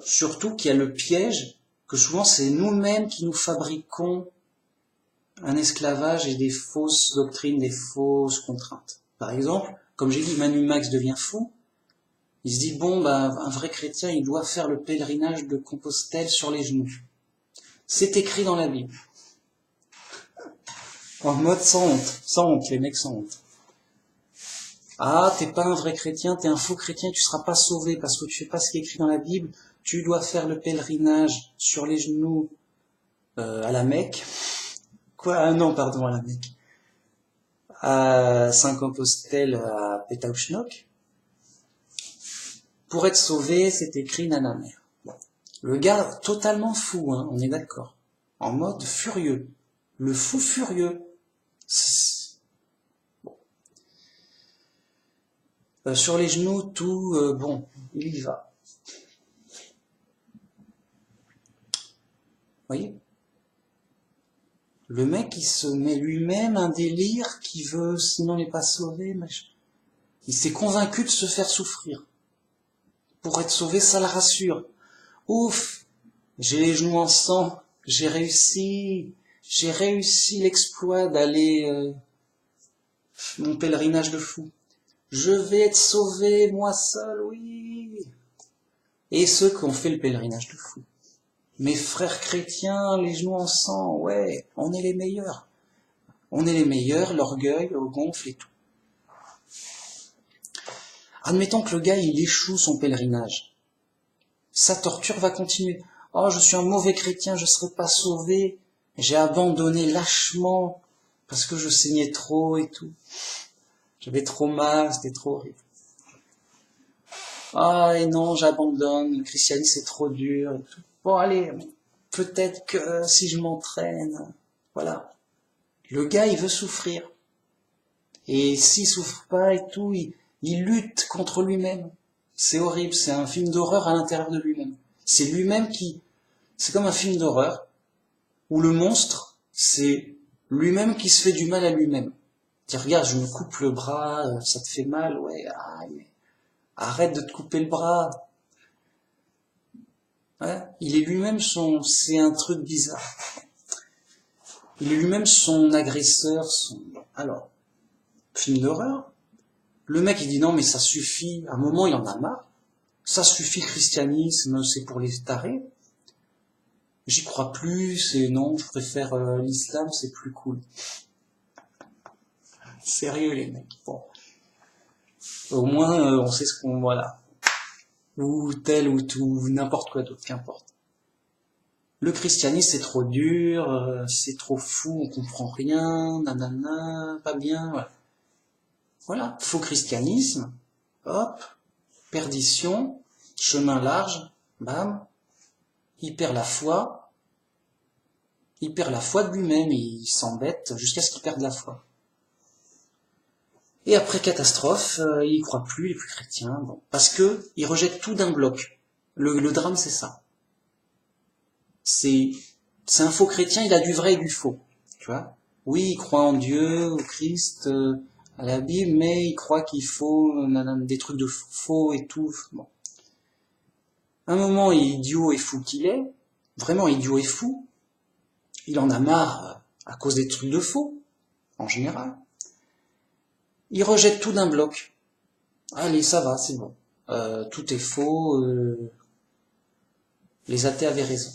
Speaker 1: Surtout qu'il y a le piège que souvent c'est nous-mêmes qui nous fabriquons un esclavage et des fausses doctrines, des fausses contraintes. Par exemple, comme j'ai dit, Manu Max devient fou. Il se dit, bon, un vrai chrétien, il doit faire le pèlerinage de Compostelle sur les genoux. C'est écrit dans la Bible. En mode sans honte, les mecs sans honte. Ah, t'es pas un vrai chrétien, t'es un faux chrétien, tu seras pas sauvé parce que tu fais pas ce qui est écrit dans la Bible. Tu dois faire le pèlerinage sur les genoux à la Mecque. Quoi? Non, pardon, à la Mecque. À Saint-Compostelle, à Pétaouchnok. Pour être sauvé, c'est écrit nanana. Le gars, totalement fou, hein, on est d'accord. En mode furieux. Le fou furieux. Sur les genoux, tout, il y va. Voyez ? Le mec, il se met lui-même un délire qui veut, sinon il n'est pas sauvé, machin. Il s'est convaincu de se faire souffrir. Pour être sauvé, ça le rassure. Ouf, j'ai les genoux en sang, j'ai réussi l'exploit d'aller mon pèlerinage de fou. Je vais être sauvé, moi seul, oui. Et ceux qui ont fait le pèlerinage de fou. Mes frères chrétiens, les genoux en sang, ouais, on est les meilleurs. On est les meilleurs, l'orgueil, au gonfle et tout. Admettons que le gars, il échoue son pèlerinage. Sa torture va continuer. Oh, je suis un mauvais chrétien, je ne serai pas sauvé. J'ai abandonné lâchement parce que je saignais trop et tout. J'avais trop mal, c'était trop horrible. Ah, et non, j'abandonne, le christianisme c'est trop dur et tout. Bon, allez, peut-être que si je m'entraîne, voilà. Le gars, il veut souffrir. Et s'il souffre pas et tout, il lutte contre lui-même. C'est horrible, c'est un film d'horreur à l'intérieur de lui-même. C'est lui-même c'est comme un film d'horreur, où le monstre, c'est lui-même qui se fait du mal à lui-même. Dire, regarde, je me coupe le bras, ça te fait mal, ouais, mais arrête de te couper le bras. Ouais, il est lui-même c'est un truc bizarre. Il est lui-même son agresseur, alors, film d'horreur. Le mec, il dit non, mais ça suffit. À un moment, il en a marre. Ça suffit, le christianisme, c'est pour les tarés. J'y crois plus, non, je préfère l'islam, c'est plus cool. Sérieux, les mecs. Bon. Au moins, on sait ce qu'on, voilà. Ou tel, ou tout, ou n'importe quoi d'autre, qu'importe. Le christianisme c'est trop dur, c'est trop fou, on comprend rien, nanana, pas bien, voilà. Voilà, faux christianisme, hop, perdition, chemin large, bam, il perd la foi de lui-même, il s'embête jusqu'à ce qu'il perde la foi. Et après catastrophe, il y croit plus, il est plus chrétien, bon, parce que il rejette tout d'un bloc. Le drame c'est ça. C'est un faux chrétien, il a du vrai et du faux, tu vois. Oui, il croit en Dieu, au Christ, à la Bible, mais il croit qu'il faut des trucs de faux et tout. Bon. Un moment, il est idiot et fou qu'il est, vraiment idiot et fou. Il en a marre à cause des trucs de faux, en général. Il rejette tout d'un bloc. Allez, ça va, c'est bon. Tout est faux. Les athées avaient raison.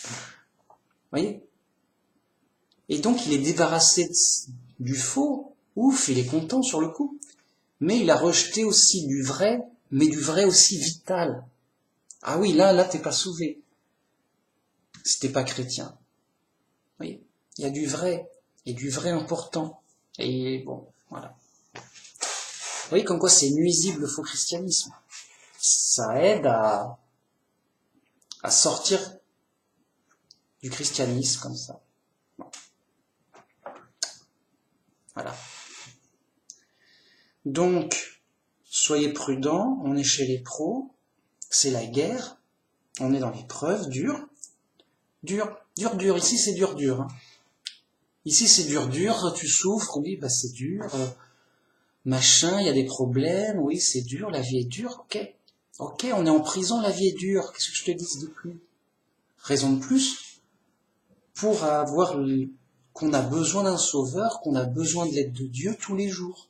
Speaker 1: Vous voyez? Et donc, il est débarrassé du faux. Ouf, il est content sur le coup. Mais il a rejeté aussi du vrai, mais du vrai aussi vital. Ah oui, là, t'es pas sauvé. Si t'es pas chrétien. Vous voyez? Il y a du vrai, et du vrai important. Et bon, voilà. Vous voyez comme quoi c'est nuisible le faux christianisme. Ça aide à sortir du christianisme comme ça. Bon. Voilà. Donc, soyez prudents, on est chez les pros, c'est la guerre, on est dans l'épreuve dure. Dur. Ici c'est dur. Hein. Ici c'est dur, tu souffres, oui, bah c'est dur. Machin, il y a des problèmes, oui, c'est dur, la vie est dure, ok. Ok, on est en prison, la vie est dure, qu'est-ce que je te dis de plus? Raison de plus pour avoir qu'on a besoin d'un sauveur, qu'on a besoin de l'aide de Dieu tous les jours.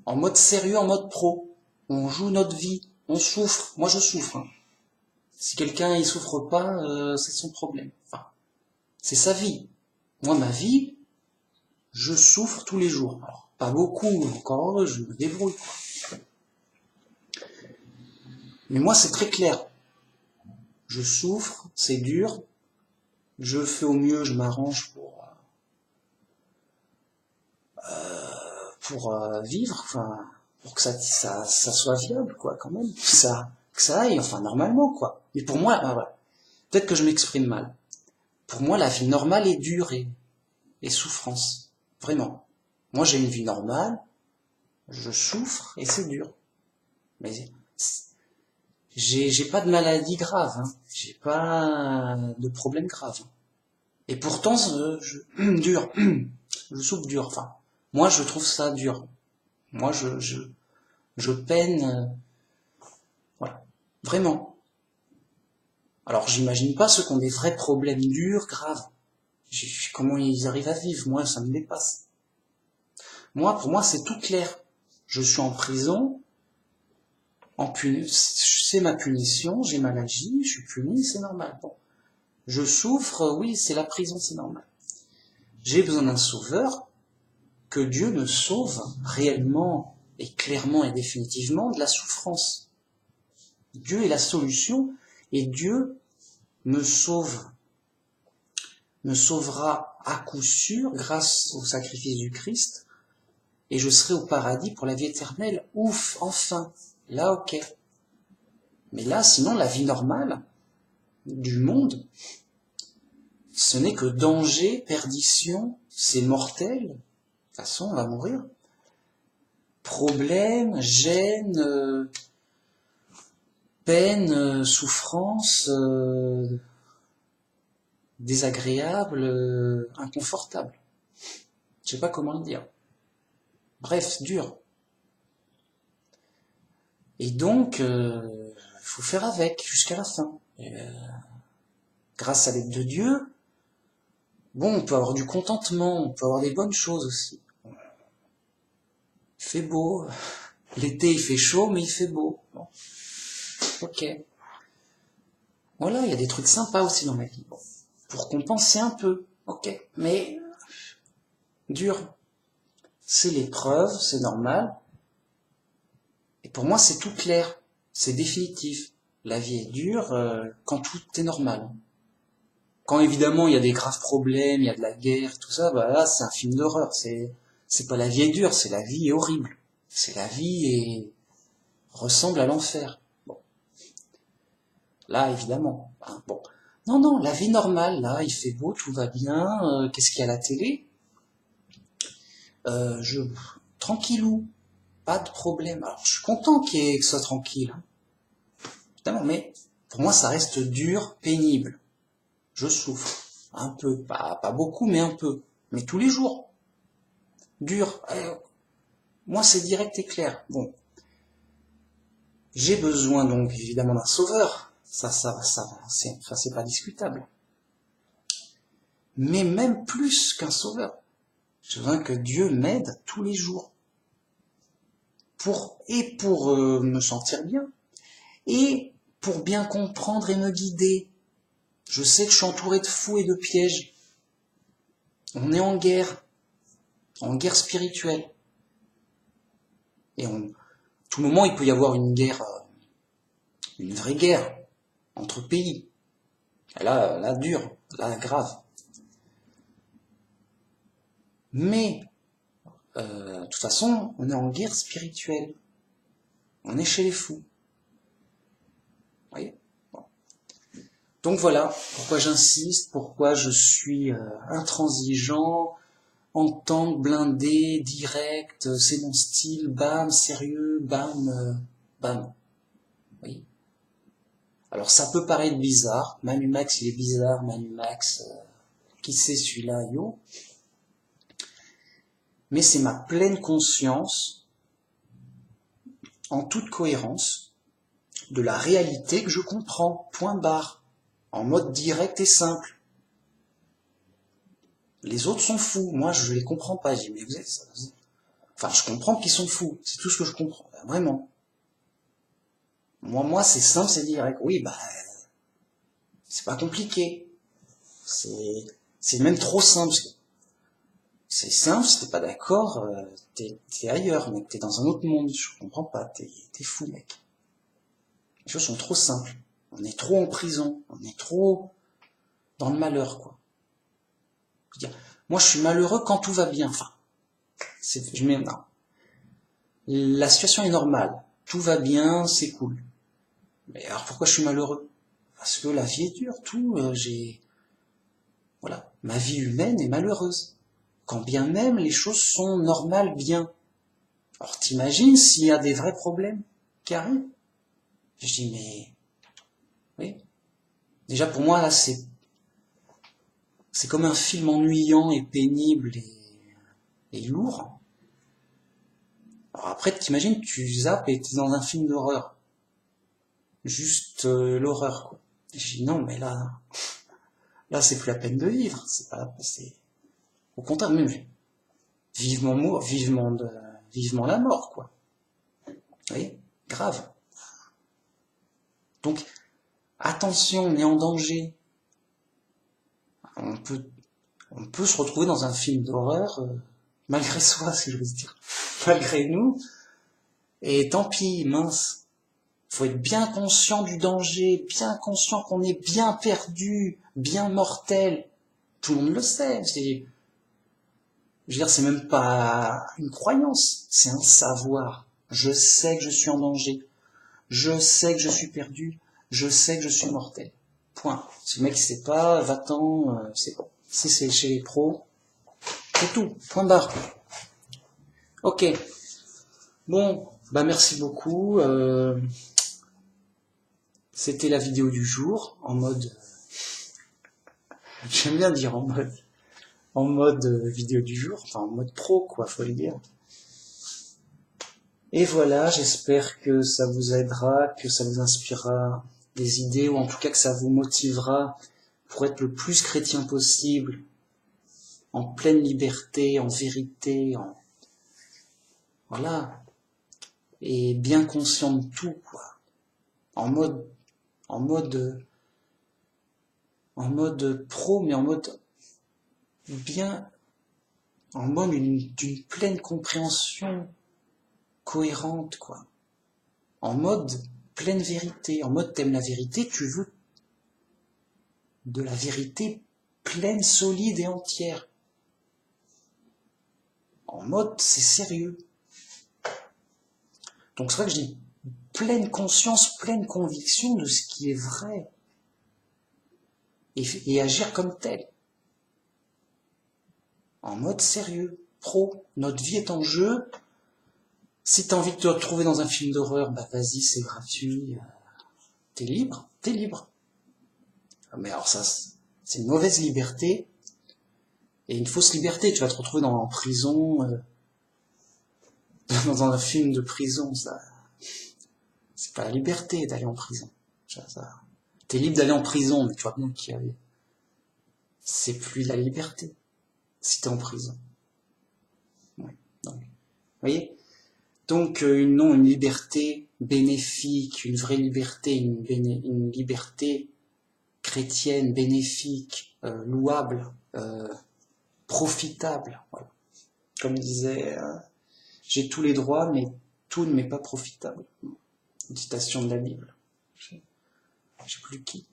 Speaker 1: En mode sérieux, en mode pro. On joue notre vie, on souffre. Moi je souffre. Hein. Si quelqu'un il souffre pas, c'est son problème. Enfin, c'est sa vie. Moi ma vie, je souffre tous les jours. Alors, pas beaucoup, encore heureux, je me débrouille. Quoi. Mais moi c'est très clair. Je souffre, c'est dur. Je fais au mieux, je m'arrange pour vivre, enfin, pour que ça soit viable, quoi, quand même, que ça aille, enfin, normalement, quoi. Mais pour moi, voilà. Peut-être que je m'exprime mal. Pour moi, la vie normale est dure et souffrance. Vraiment. Moi, j'ai une vie normale, je souffre et c'est dur. Mais j'ai pas de maladie grave, hein. J'ai pas de problème grave. Et pourtant, dur. Je souffre dur, enfin. Moi, je trouve ça dur. Moi, je peine, voilà, vraiment. Alors, j'imagine pas ceux qui ont des vrais problèmes durs, graves. Comment ils arrivent à vivre, moi, ça me dépasse. Moi, pour moi, c'est tout clair. Je suis en prison, c'est ma punition, j'ai mal agi, je suis puni, c'est normal. Bon. Je souffre, oui, c'est la prison, c'est normal. J'ai besoin d'un sauveur, que Dieu me sauve réellement et clairement et définitivement de la souffrance. Dieu est la solution et Dieu me sauvera à coup sûr grâce au sacrifice du Christ et je serai au paradis pour la vie éternelle. Ouf, enfin. Là, ok. Mais là, sinon, la vie normale du monde, ce n'est que danger, perdition, c'est mortel. De toute façon, on va mourir. Problème, gêne, peine, souffrance, désagréable, inconfortable. Je sais pas comment le dire. Bref, dur. Et donc, faut faire avec jusqu'à la fin. Et, grâce à l'aide de Dieu, bon, on peut avoir du contentement, on peut avoir des bonnes choses aussi. Il fait beau, l'été il fait chaud, mais il fait beau. Bon. Ok. Voilà, il y a des trucs sympas aussi dans ma vie. Bon. Pour compenser un peu. Ok. Mais dur. C'est l'épreuve, c'est normal. Et pour moi, c'est tout clair. C'est définitif. La vie est dure quand tout est normal. Quand évidemment il y a des graves problèmes, il y a de la guerre, tout ça, bah là c'est un film d'horreur. C'est pas la vie est dure, c'est la vie est horrible. C'est la vie et ressemble à l'enfer. Bon, là évidemment. Hein, bon, non non, la vie normale, là il fait beau, tout va bien. Qu'est-ce qu'il y a à la télé? Je tranquillou, pas de problème. Alors je suis content que ce soit tranquille, hein, évidemment, mais pour moi ça reste dur, pénible. Je souffre un peu, pas beaucoup, mais un peu, mais tous les jours. Dur. Moi, c'est direct et clair. Bon, j'ai besoin donc évidemment d'un sauveur. C'est pas discutable. Mais même plus qu'un sauveur, je veux que Dieu m'aide tous les jours pour me sentir bien et pour bien comprendre et me guider. Je sais que je suis entouré de fous et de pièges. On est en guerre spirituelle. Et tout moment, il peut y avoir une guerre, une vraie guerre entre pays. Et là, dure, là, grave. Mais, de toute façon, on est en guerre spirituelle. On est chez les fous. Vous voyez? Bon. Donc voilà, pourquoi j'insiste, pourquoi je suis intransigeant, en tank, blindé, direct, c'est mon style, bam, sérieux, bam, bam. Oui. Alors ça peut paraître bizarre, Manu Max il est bizarre, Manu Max, qui c'est celui-là, yo? Mais c'est ma pleine conscience, en toute cohérence, de la réalité que je comprends, point barre, en mode direct et simple. Les autres sont fous, moi je les comprends pas, je dis mais vous êtes... Enfin je comprends qu'ils sont fous, c'est tout ce que je comprends, vraiment. Moi c'est simple, c'est direct, oui bah... C'est pas compliqué. C'est même trop simple. C'est simple, si t'es pas d'accord, t'es ailleurs, mec, t'es dans un autre monde, je comprends pas, t'es fou, mec. Les choses sont trop simples. On est trop en prison, on est trop dans le malheur, quoi. Je veux dire, moi je suis malheureux quand tout va bien, enfin, non. La situation est normale, tout va bien, c'est cool. Mais alors pourquoi je suis malheureux? Parce que la vie est dure, voilà, ma vie humaine est malheureuse. Quand bien même les choses sont normales, bien. Alors t'imagines s'il y a des vrais problèmes qui arrivent? Je dis mais... Oui. Déjà pour moi là c'est comme un film ennuyant et pénible et lourd. Alors après t'imagines tu zappes et t'es dans un film d'horreur. Juste l'horreur quoi. Et je dis non mais là c'est plus la peine de vivre. C'est au contraire même vivement la mort quoi. Vous voyez? Grave. Donc attention, on est en danger. On peut se retrouver dans un film d'horreur malgré soi, si je veux dire, malgré nous. Et tant pis, mince. Faut être bien conscient du danger, bien conscient qu'on est bien perdu, bien mortel. Tout le monde le sait. Je veux dire, c'est même pas une croyance, c'est un savoir. Je sais que je suis en danger. Je sais que je suis perdu. Je sais que je suis mortel. Point. Si le mec sait pas, va-t'en, c'est bon. Si c'est chez les pros, c'est tout. Point barre. Ok. Bon, bah merci beaucoup. C'était la vidéo du jour, en mode... J'aime bien dire en mode vidéo du jour, enfin en mode pro, quoi, faut le dire. Et voilà, j'espère que ça vous aidera, que ça vous inspirera des idées, ou en tout cas que ça vous motivera pour être le plus chrétien possible, en pleine liberté, en vérité, voilà, et bien conscient de tout, quoi. En mode pro, mais en mode bien, en mode d'une pleine compréhension cohérente, quoi. En mode pleine vérité. En mode t'aimes la vérité, tu veux de la vérité pleine, solide et entière. En mode c'est sérieux. Donc c'est vrai que je dis pleine conscience, pleine conviction de ce qui est vrai. Et agir comme tel. En mode sérieux, pro. Notre vie est en jeu. Si t'as envie de te retrouver dans un film d'horreur, bah vas-y, c'est gratuit. T'es libre, t'es libre. Mais alors ça, c'est une mauvaise liberté. Et une fausse liberté. Tu vas te retrouver en prison, dans un film de prison, ça. C'est pas la liberté d'aller en prison. T'es libre d'aller en prison, mais tu vois bien qu'il y avait. C'est plus la liberté. Si t'es en prison. Ouais. Donc, vous voyez? Donc, une liberté bénéfique, une vraie liberté, une liberté chrétienne, bénéfique, louable, profitable. Voilà. Comme disait, j'ai tous les droits, mais tout ne m'est pas profitable. Une citation de la Bible. Je sais plus qui.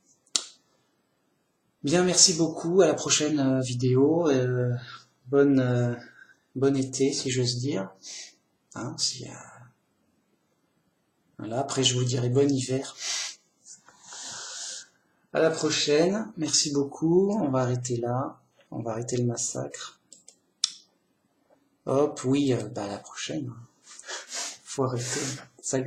Speaker 1: Bien, merci beaucoup. À la prochaine vidéo. Bon été, si j'ose dire. Hein, voilà, après je vous dirai bon hiver. À la prochaine. Merci beaucoup. On va arrêter là. On va arrêter le massacre. Hop, oui, à la prochaine. Faut arrêter. Salut.